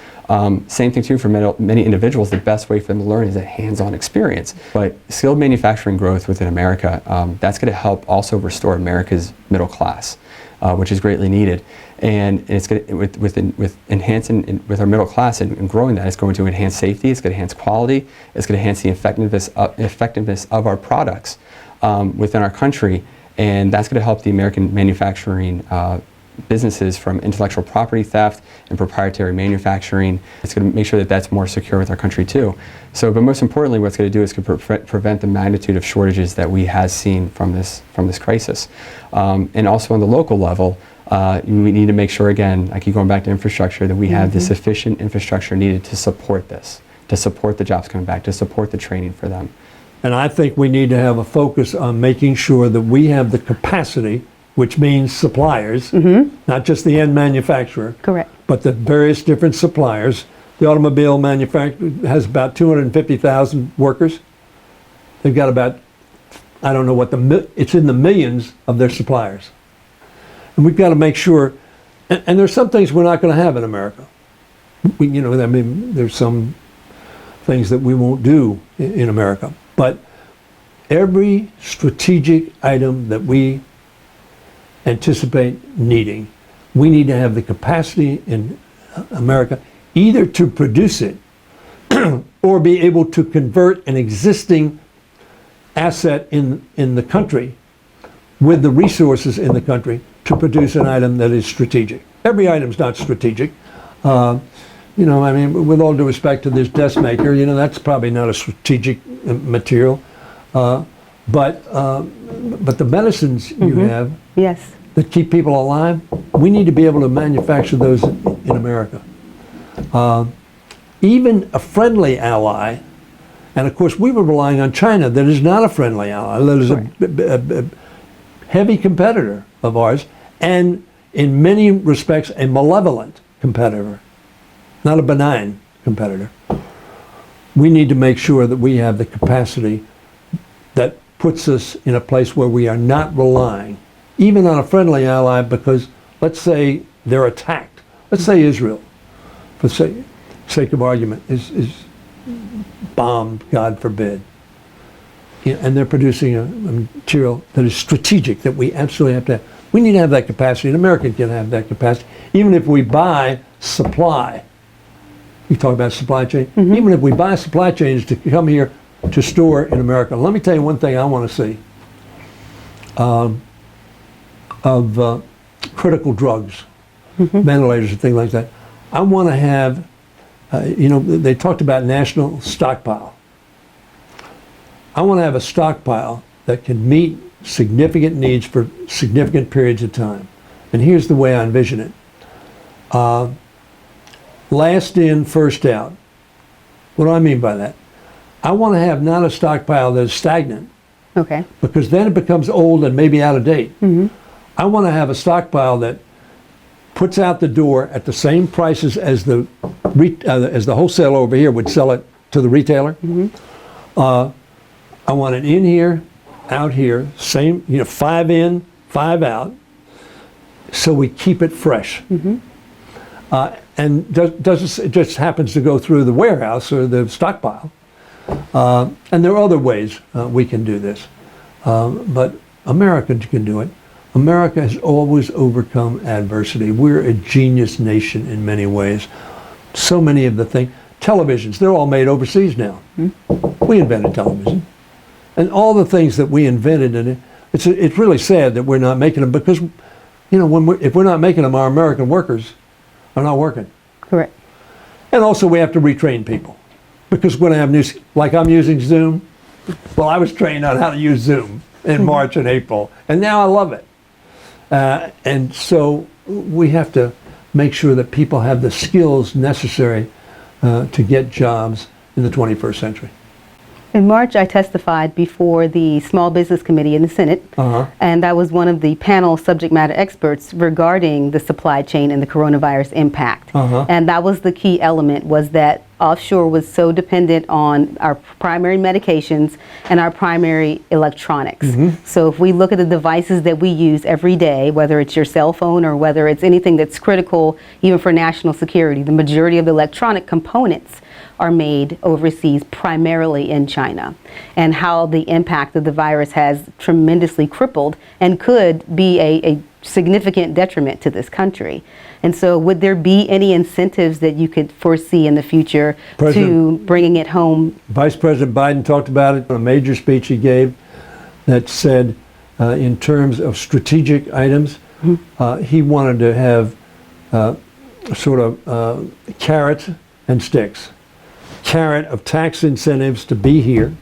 Same thing too for many individuals, the best way for them to learn is that hands-on experience. But skilled manufacturing growth within America, that's going to help also restore America's middle class, which is greatly needed. And it's going to, with enhancing with our middle class and growing that, it's going to enhance safety, it's going to enhance quality, it's going to enhance the effectiveness of our products within our country, and that's going to help the American manufacturing businesses from intellectual property theft and proprietary manufacturing. It's going to make sure that that's more secure with our country too. So, but most importantly, what it's going to do is prevent the magnitude of shortages that we have seen from this crisis. And also on the local level, we need to make sure, again, I keep going back to infrastructure, that we have the sufficient infrastructure needed to support this, to support the jobs coming back, to support the training for them. And I think we need to have a focus on making sure that we have the capacity, which means suppliers, not just the end manufacturer, Correct. but the various different suppliers. The automobile manufacturer has about 250,000 workers. They've got about, I don't know what it's in the millions of their suppliers. And we've got to make sure, and there's some things we're not going to have in America. There's some things that we won't do in America. But every strategic item that we anticipate needing, we need to have the capacity in America either to produce it or be able to convert an existing asset in the country with the resources in the country to produce an item that is strategic. Every item's not strategic. With all due respect to this desk maker, that's probably not a strategic material. But the medicines you have Yes. that keep people alive, we need to be able to manufacture those in America. Even a friendly ally, and of course we were relying on China, that is not a friendly ally, that is a heavy competitor of ours, and in many respects a malevolent competitor, not a benign competitor. We need to make sure that we have the capacity that puts us in a place where we are not relying even on a friendly ally, because let's say they're attacked. Let's say Israel, for sake of argument, is bombed, God forbid. And they're producing a material that is strategic, that we absolutely have to have. We need to have that capacity, and America can have that capacity. Even if we buy supply, you talk about supply chain, even if we buy supply chains to come here to store in America. Let me tell you one thing I want to see of critical drugs, ventilators and things like that. I want to have, they talked about national stockpile. I want to have a stockpile that can meet significant needs for significant periods of time. And here's the way I envision it. Last in, first out. What do I mean by that? I want to have not a stockpile that is stagnant, Okay. because then it becomes old and maybe out of date. I want to have a stockpile that puts out the door at the same prices as the wholesaler over here would sell it to the retailer. I want it in here, out here, same, 5 in, 5 out. so we keep it fresh. And it just happens to go through the warehouse or the stockpile. And there are other ways we can do this. But America can do it. America has always overcome adversity. We're a genius nation in many ways. So many of the things, televisions, they're all made overseas now. We invented television. And all the things that we invented, and it's really sad that we're not making them, because, you know, if we're not making them, our American workers are not working. Correct. And also we have to retrain people, because when I have new, like I'm using Zoom, well, I was trained on how to use Zoom in March and April, and now I love it. And so we have to make sure that people have the skills necessary to get jobs in the 21st century. In March, I testified before the Small Business Committee in the Senate, and I was one of the panel subject matter experts regarding the supply chain and the coronavirus impact. And that was the key element, was that offshore was so dependent on our primary medications and our primary electronics. So if we look at the devices that we use every day, whether it's your cell phone or whether it's anything that's critical even for national security, the majority of the electronic components are made overseas, primarily in China, and how the impact of the virus has tremendously crippled and could be a significant detriment to this country. And so would there be any incentives that you could foresee in the future to bringing it home? Vice President Biden talked about it in a major speech he gave that said, in terms of strategic items, he wanted to have sort of carrots and sticks. Carrot of tax incentives to be here.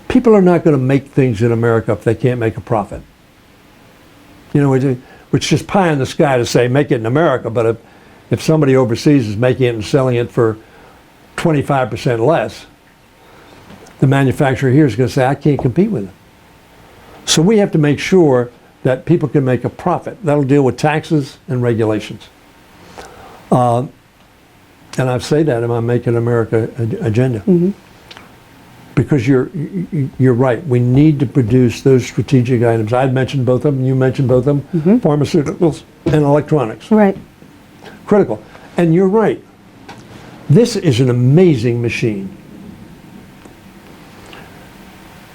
People are not going to make things in America if they can't make a profit. You know, it's just pie in the sky to say make it in America, but if somebody overseas is making it and selling it for 25% less, the manufacturer here is going to say, I can't compete with it. So we have to make sure that people can make a profit. That'll deal with taxes and regulations. And I say that in my Making America agenda. Because you're right. We need to produce those strategic items. I'd mentioned both of them. You mentioned both of them. Pharmaceuticals and electronics. Right. Critical. And you're right. This is an amazing machine.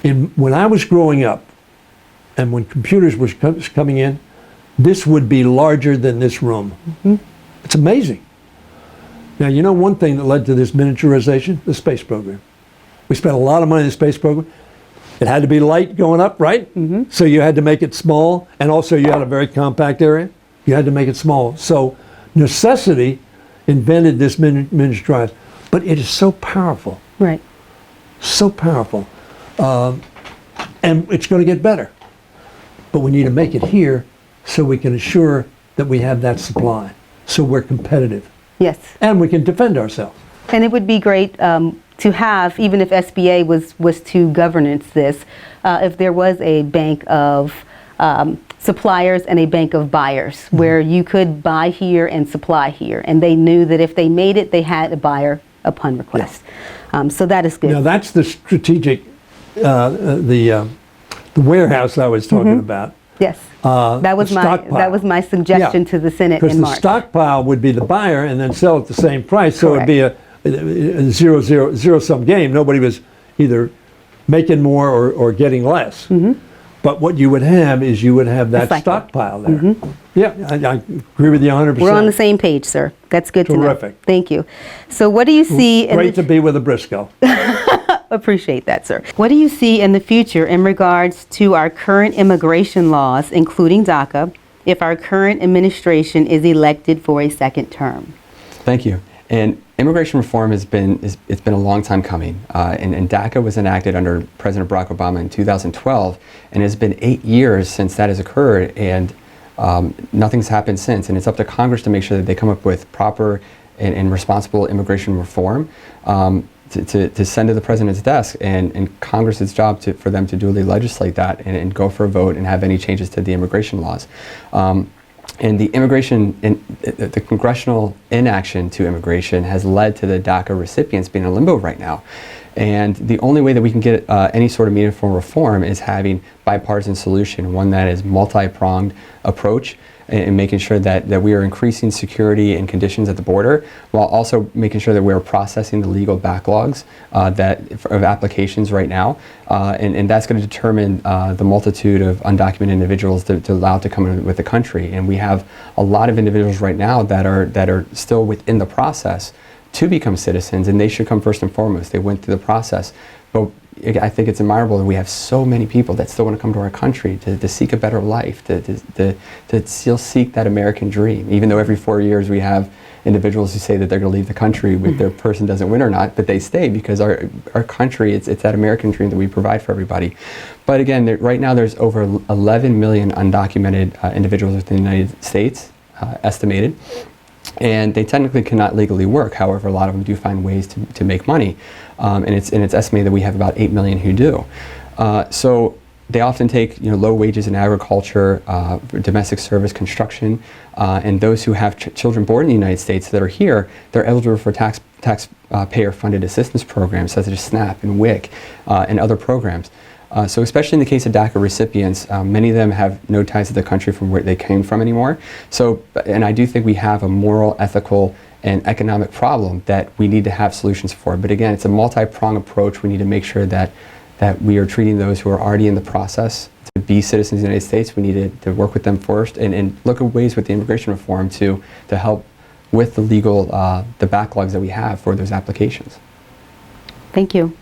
When I was growing up, and when computers were coming in, this would be larger than this room. It's amazing. Now, you know one thing that led to this miniaturization? The space program. We spent a lot of money in the space program. It had to be light going up, right? So you had to make it small, and also you had a very compact area. You had to make it small. So necessity invented this miniaturized, but it is so powerful. Right. So powerful. And it's going to get better. But we need to make it here so we can assure that we have that supply, so we're competitive. Yes. And we can defend ourselves. And it would be great to have, even if SBA was to governance this, if there was a bank of suppliers and a bank of buyers where you could buy here and supply here. And they knew that if they made it, they had a buyer upon request. So that is good. Now that's the strategic, the warehouse I was talking about. Yes. That was my suggestion to the Senate in March. Because the stockpile would be the buyer and then sell at the same price. So Correct. It'd be a zero-sum game. Nobody was either making more or getting less. But what you would have is you would have that stockpile there. Yeah, I agree with you 100%. We're on the same page, sir. That's good to know. Terrific. Thank you. So what do you see? Great to be with a Briscoe. Appreciate that, sir. What do you see in the future in regards to our current immigration laws, including DACA, if our current administration is elected for a second term? Thank you. And immigration reform it's been a long time coming. And DACA was enacted under President Barack Obama in 2012, and it's been 8 years since that has occurred, and nothing's happened since. And it's up to Congress to make sure that they come up with proper and responsible immigration reform to send to the president's desk, and Congress's job for them to duly legislate that and go for a vote and have any changes to the immigration laws. And the the congressional inaction to immigration has led to the DACA recipients being in limbo right now. And the only way that we can get any sort of meaningful reform is having bipartisan solution, one that is multi-pronged approach, and making sure that we are increasing security and conditions at the border, while also making sure that we are processing the legal backlogs of applications right now. And that's going to determine the multitude of undocumented individuals to allow to come in with the country. And we have a lot of individuals right now that are still within the process to become citizens, and they should come first and foremost. They went through the process. But I think it's admirable that we have so many people that still want to come to our country to seek a better life, to still seek that American dream, even though every 4 years we have individuals who say that they're going to leave the country if their person doesn't win or not, but they stay because our country, it's that American dream that we provide for everybody. But again, right now there's over 11 million undocumented individuals within the United States, estimated. And they technically cannot legally work. However, a lot of them do find ways to make money. And it's estimated that we have about 8 million who do. So they often take low wages in agriculture, domestic service, construction, and those who have children born in the United States that are here, they're eligible for taxpayer-funded assistance programs such as SNAP and WIC and other programs. So especially in the case of DACA recipients, many of them have no ties to the country from where they came from anymore. So, and I do think we have a moral, ethical, and economic problem that we need to have solutions for. But again, it's a multi-pronged approach. We need to make sure that we are treating those who are already in the process to be citizens of the United States. We need to work with them first and look at ways with the immigration reform to help with the legal, the backlogs that we have for those applications. Thank you.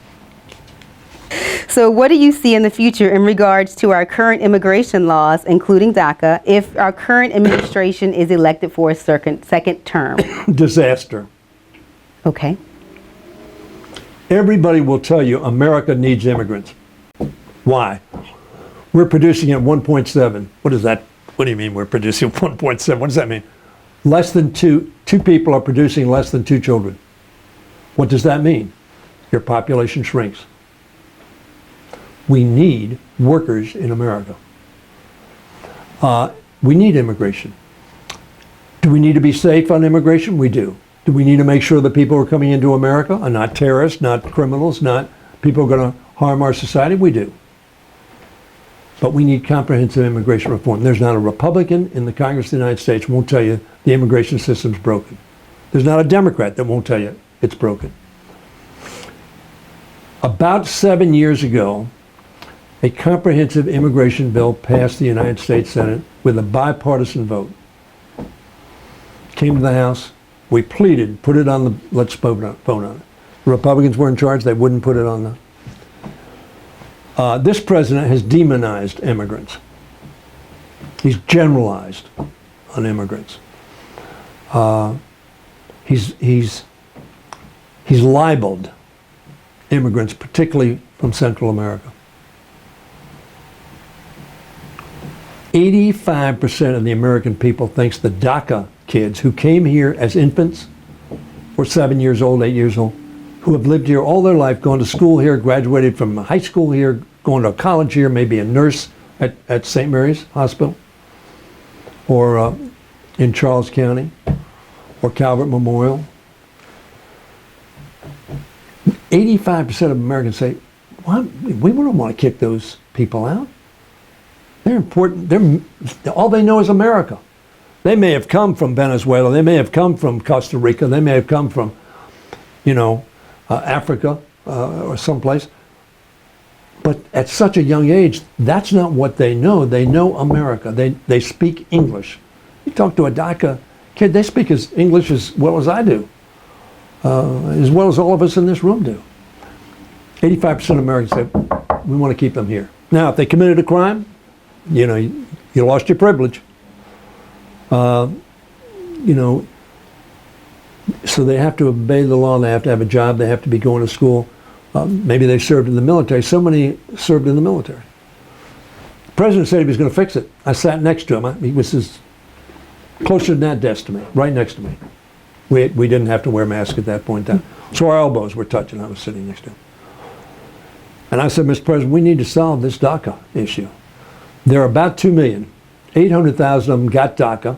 So what do you see in the future in regards to our current immigration laws, including DACA, if our current administration is elected for a second term? Disaster. Okay. Everybody will tell you America needs immigrants. Why? We're producing at 1.7. What is that? What do you mean we're producing 1.7? What does that mean? Less than two people are producing less than 2 children. What does that mean? Your population shrinks. We need workers in America. We need immigration. Do we need to be safe on immigration? We do. Do we need to make sure that people who are coming into America are not terrorists, not criminals, not people who are going to harm our society? We do. But we need comprehensive immigration reform. There's not a Republican in the Congress of the United States who won't tell you the immigration system's broken. There's not a Democrat that won't tell you it's broken. About 7 years ago, a comprehensive immigration bill passed the United States Senate with a bipartisan vote. Came to the House. We pleaded, put it on the, let's vote on it. The Republicans were in charge, they wouldn't put it on the. This president has demonized immigrants. He's generalized on immigrants. He's libeled immigrants, particularly from Central America. 85% of the American people thinks the DACA kids who came here as infants, or 7 years old, 8 years old, who have lived here all their life, gone to school here, graduated from high school here, going to college here, maybe a nurse at St. Mary's Hospital, or in Charles County, or Calvert Memorial. 85% of Americans say, "What? We don't want to kick those people out. They're important. All they know is America. They may have come from Venezuela. They may have come from Costa Rica. They may have come from, Africa or someplace. But at such a young age, that's not what they know. They know America. They speak English. You talk to a DACA kid, they speak English as well as I do, as well as all of us in this room do. 85% of Americans say, we want to keep them here. Now, if they committed a crime, you lost your privilege. So they have to obey the law, they have to have a job, they have to be going to school. Maybe they served in the military. So many served in the military. The president said he was going to fix it. I sat next to him. He was closer than that desk to me, right next to me. We didn't have to wear masks at that point in time. So our elbows were touching. I was sitting next to him. And I said, Mr. President, we need to solve this DACA issue. There are about 2 million. 800,000 of them got DACA,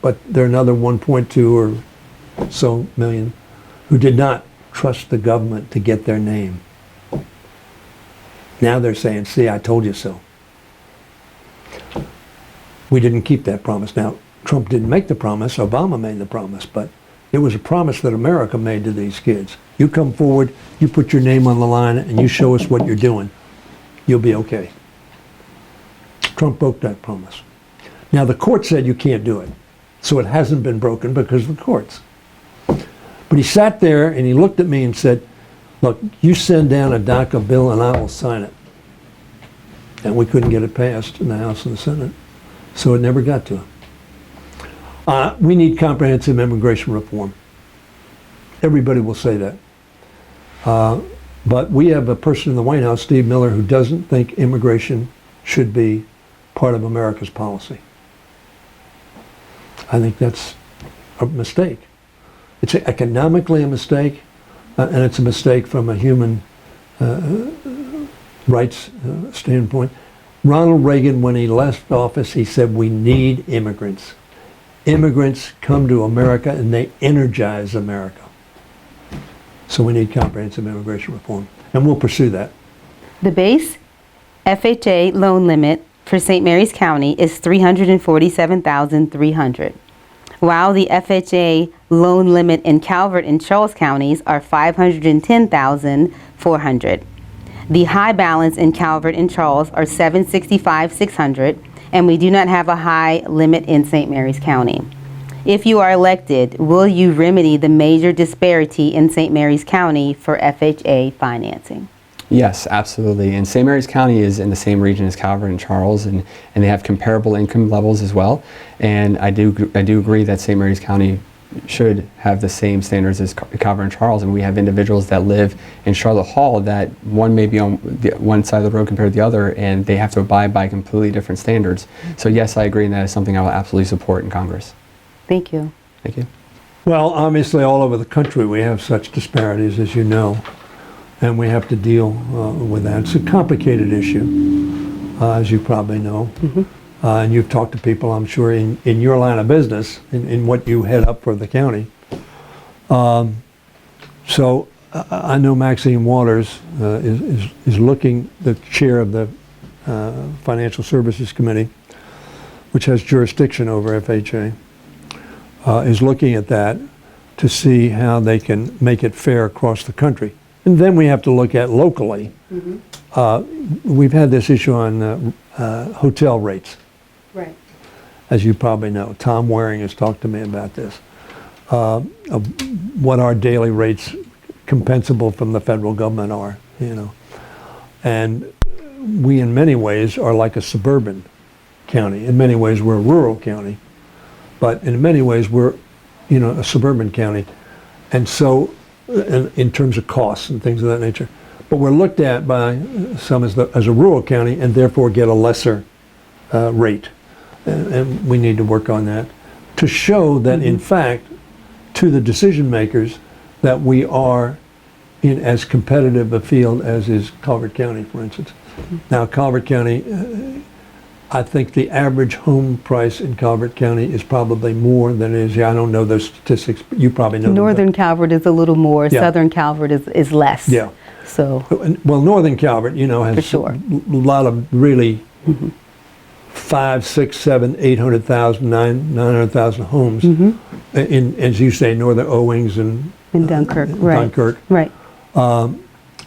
but there are another 1.2 or so million who did not trust the government to get their name. Now they're saying, see, I told you so. We didn't keep that promise. Now, Trump didn't make the promise, Obama made the promise, but it was a promise that America made to these kids. You come forward, you put your name on the line, and you show us what you're doing. You'll be okay. Trump broke that promise. Now, the court said you can't do it. So it hasn't been broken because of the courts. But he sat there and he looked at me and said, look, you send down a DACA bill and I will sign it. And we couldn't get it passed in the House and the Senate. So it never got to him. We need comprehensive immigration reform. Everybody will say that. But we have a person in the White House, Steve Miller, who doesn't think immigration should be part of America's policy. I think that's a mistake. It's economically a mistake, and it's a mistake from a human rights standpoint. Ronald Reagan, when he left office, he said, we need immigrants. Immigrants come to America and they energize America. So we need comprehensive immigration reform, and we'll pursue that. The base FHA loan limit for St. Mary's County is $347,300, while the FHA loan limit in Calvert and Charles counties are $510,400. The high balance in Calvert and Charles are $765,600, and we do not have a high limit in St. Mary's County. If you are elected, will you remedy the major disparity in St. Mary's County for FHA financing? Yes, absolutely. And St. Mary's County is in the same region as Calvert and Charles, and they have comparable income levels as well. And I do agree that St. Mary's County should have the same standards as Calvert and Charles. And we have individuals that live in Charlotte Hall that one may be on one side of the road compared to the other, and they have to abide by completely different standards. So yes, I agree, and that is something I will absolutely support in Congress. Thank you. Thank you. Well, obviously all over the country we have such disparities, as you know, and we have to deal with that. It's a complicated issue, as you probably know. Mm-hmm. And you've talked to people, I'm sure, in your line of business, in what you head up for the county. So I know Maxine Waters is looking, the chair of the Financial Services Committee, which has jurisdiction over FHA, is looking at that to see how they can make it fair across the country. And then we have to look at locally. Mm-hmm. We've had this issue on hotel rates. Right. As you probably know, Tom Waring has talked to me about this. What our daily rates compensable from the federal government are, you know. And we in many ways are like a suburban county. In many ways we're a rural county, but in many ways we're, you know, a suburban county. And so in terms of costs and things of that nature. But we're looked at by some as a rural county and therefore get a lesser rate. And we need to work on that to show that, in fact, to the decision makers, that we are in as competitive a field as is Calvert County, for instance. Now, Calvert County, I think the average home price in Calvert County is probably more than it is. I don't know those statistics, but you probably know. Northern Calvert is a little more. Yeah. Southern Calvert is less. Yeah. So. Well, Northern Calvert, you know, has For sure. a lot of really 5, 6, 7, 800,000, 900,000 homes in, as you say, northern Owings and Dunkirk, right. Dunkirk. Right.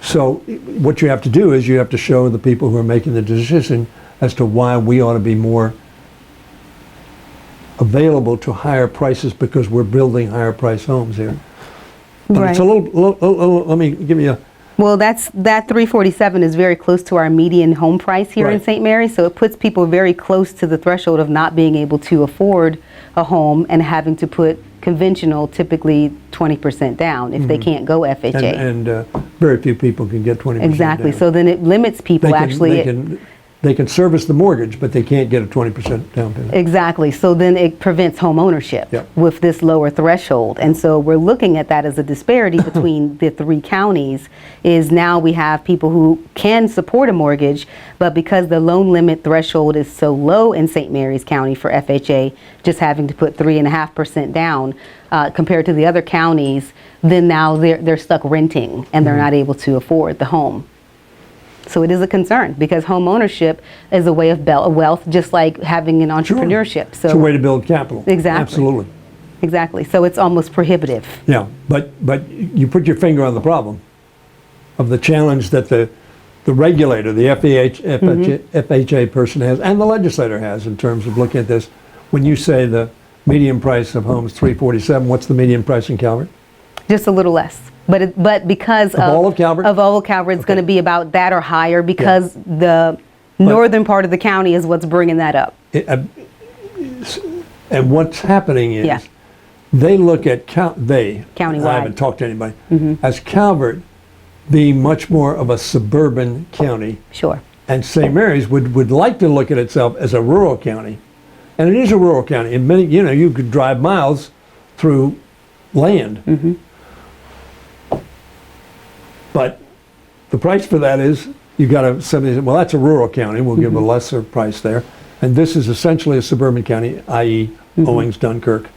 So what you have to do is you have to show the people who are making the decision as to why we ought to be more available to higher prices because we're building higher price homes here. But Right. it's a little, let me give you a, Well, that 347 is very close to our median home price here in Right. St. Mary, so it puts people very close to the threshold of not being able to afford a home and having to put conventional, typically 20% down if they can't go FHA. and very few people can get 20% Exactly. down. So then it limits people actually. They can service the mortgage, but they can't get a 20% down payment. Exactly. So then it prevents home ownership Yep. with this lower threshold. And so we're looking at that as a disparity between the three counties is now we have people who can support a mortgage, but because the loan limit threshold is so low in St. Mary's County for FHA, just having to put 3.5% down compared to the other counties, then now they're stuck renting and they're not able to afford the home. So it is a concern because home ownership is a way of wealth, just like having an entrepreneurship. So It's a way to build capital. Exactly. Absolutely. Exactly. So it's almost prohibitive. Yeah, but you put your finger on the problem of the challenge that the regulator, the FHA person has, and the legislator has in terms of looking at this. When you say the median price of homes $347, what's the median price in Calvert? Just a little less. But because of all of Calvert? Of all of Calvert, it's Okay. going to be about that or higher because the northern part of the county is what's bringing that up. And what's happening is Yeah. they look at Countywide. I haven't talked to anybody, as Calvert being much more of a suburban county, Sure. and St. Mary's would like to look at itself as a rural county. And it is a rural county. In many, you could drive miles through land. But the price for that is, you got to, somebody said, well, that's a rural county, we'll give a lesser price there. And this is essentially a suburban county, i.e. Owings, Dunkirk,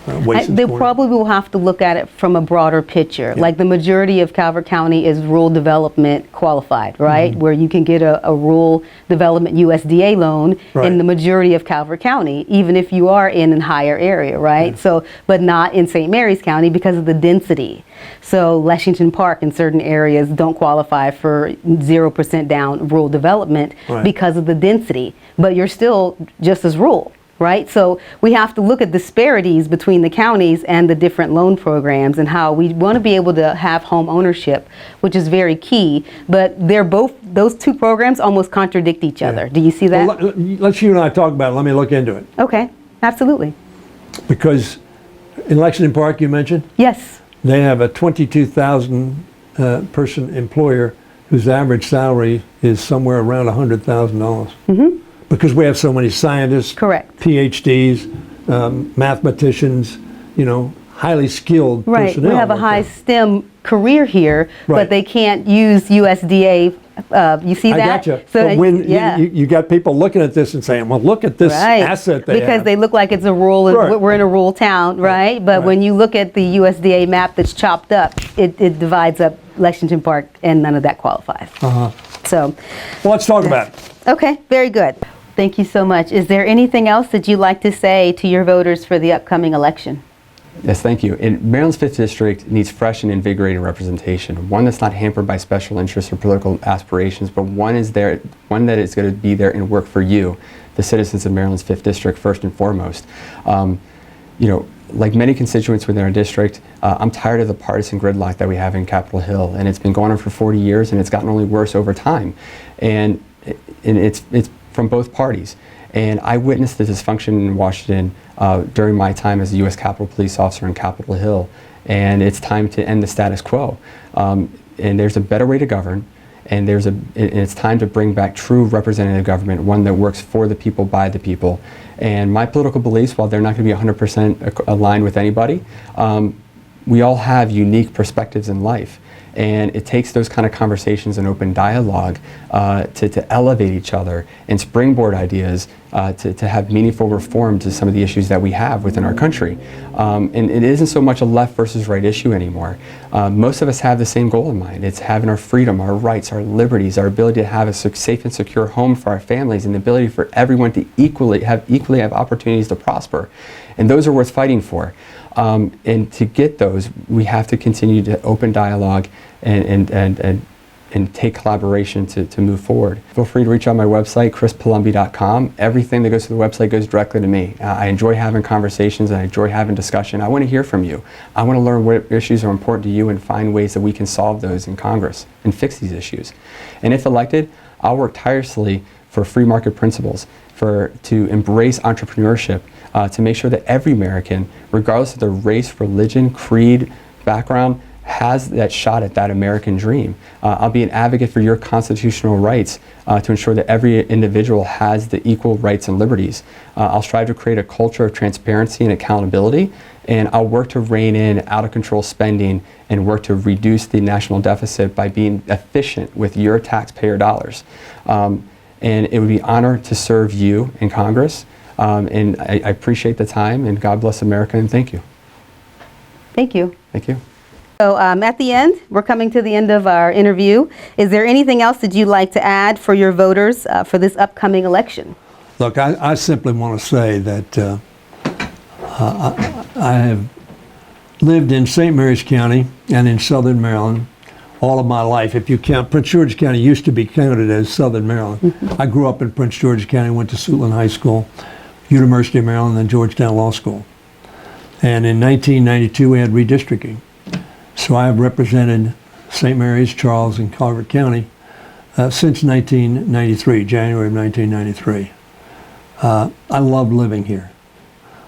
Wason's They Corner. probably will have to look at it from a broader picture. Like the majority of Calvert County is rural development qualified, right? Where you can get a rural development USDA loan Right. in the majority of Calvert County, even if you are in a higher area, right? So, but not in St. Mary's County because of the density. So Lexington Park in certain areas don't qualify for 0% down rural development Right. because of the density, but you're still just as rural. Right? So we have to look at disparities between the counties and the different loan programs and how we want to be able to have home ownership, which is very key. But those two programs almost contradict each other. Do you see that? Well, let's you and I talk about it. Let me look into it. Okay, absolutely. Because in Lexington Park, you mentioned, Yes. they have a 22,000 person employer whose average salary is somewhere around $100,000. Because we have so many scientists, Correct. PhDs, mathematicians, highly skilled Right. personnel. We have a like high that. STEM career here, Right. but they can't use USDA. You see I that? gotcha. So But when yeah. you got people looking at this and saying, well, look at this Right. asset they because have. they look like it's a rural, Right. we're in a rural town, right? But Right. when you look at the USDA map that's chopped up, it divides up Lexington Park and none of that qualifies. So, Well, let's talk about it. okay, very good. Thank you so much. Is there anything else that you'd like to say to your voters for the upcoming election? Yes, thank you. Maryland's 5th District needs fresh and invigorating representation, one that's not hampered by special interests or political aspirations, but one that is going to be there and work for you, the citizens of Maryland's 5th District, first and foremost. Like many constituents within our district, I'm tired of the partisan gridlock that we have in Capitol Hill, and it's been going on for 40 years, and it's gotten only worse over time. And it's from both parties. And I witnessed the dysfunction in Washington during my time as a U.S. Capitol Police officer in Capitol Hill. And it's time to end the status quo. And there's a better way to govern. And it's time to bring back true representative government, one that works for the people, by the people. And my political beliefs, while they're not going to be 100% aligned with anybody, we all have unique perspectives in life. And it takes those kind of conversations and open dialogue to elevate each other and springboard ideas to have meaningful reform to some of the issues that we have within our country. And it isn't so much a left versus right issue anymore. Most of us have the same goal in mind. It's having our freedom, our rights, our liberties, our ability to have a safe and secure home for our families, and the ability for everyone to equally have opportunities to prosper. And those are worth fighting for. And to get those, we have to continue to open dialogue and take collaboration to move forward. Feel free to reach out on my website, chrispalombi.com. Everything that goes to the website goes directly to me. I enjoy having conversations, and I enjoy having discussion. I want to hear from you. I want to learn what issues are important to you and find ways that we can solve those in Congress and fix these issues. And if elected, I'll work tirelessly for free market principles, to embrace entrepreneurship, to make sure that every American, regardless of their race, religion, creed, background, has that shot at that American dream. I'll be an advocate for your constitutional rights to ensure that every individual has the equal rights and liberties. I'll strive to create a culture of transparency and accountability, and I'll work to rein in out-of-control spending and work to reduce the national deficit by being efficient with your taxpayer dollars. And it would be an honor to serve you in Congress. And I appreciate the time, and God bless America, and thank you. Thank you. Thank you. So at the end, we're coming to the end of our interview. Is there anything else that you'd like to add for your voters for this upcoming election? Look, I simply want to say that I have lived in St. Mary's County and in Southern Maryland all of my life. If you count, Prince George's County used to be counted as Southern Maryland. I grew up in Prince George's County, went to Suitland High School, University of Maryland, and Georgetown Law School. And in 1992, we had redistricting. So I have represented St. Mary's, Charles, and Calvert County since 1993, January of 1993. I love living here.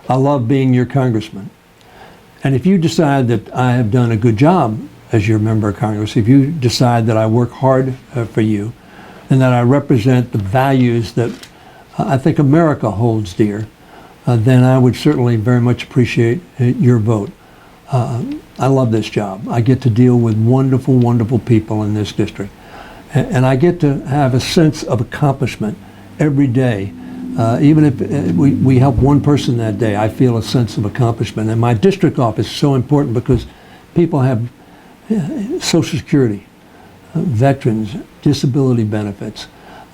I love being your congressman. And if you decide that I have done a good job as your member of Congress, if you decide that I work hard for you, and that I represent the values that I think America holds dear, then I would certainly very much appreciate your vote. I love this job. I get to deal with wonderful, wonderful people in this district. And I get to have a sense of accomplishment every day. Even if we help one person that day, I feel a sense of accomplishment. And my district office is so important because people have Social Security, veterans, disability benefits.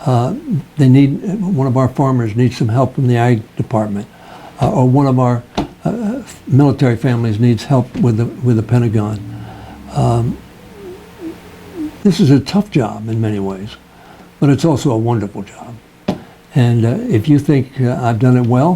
They need, one of our farmers needs some help from the ag department, or one of our military families needs help with the Pentagon. This is a tough job in many ways, but it's also a wonderful job. And if you think I've done it well,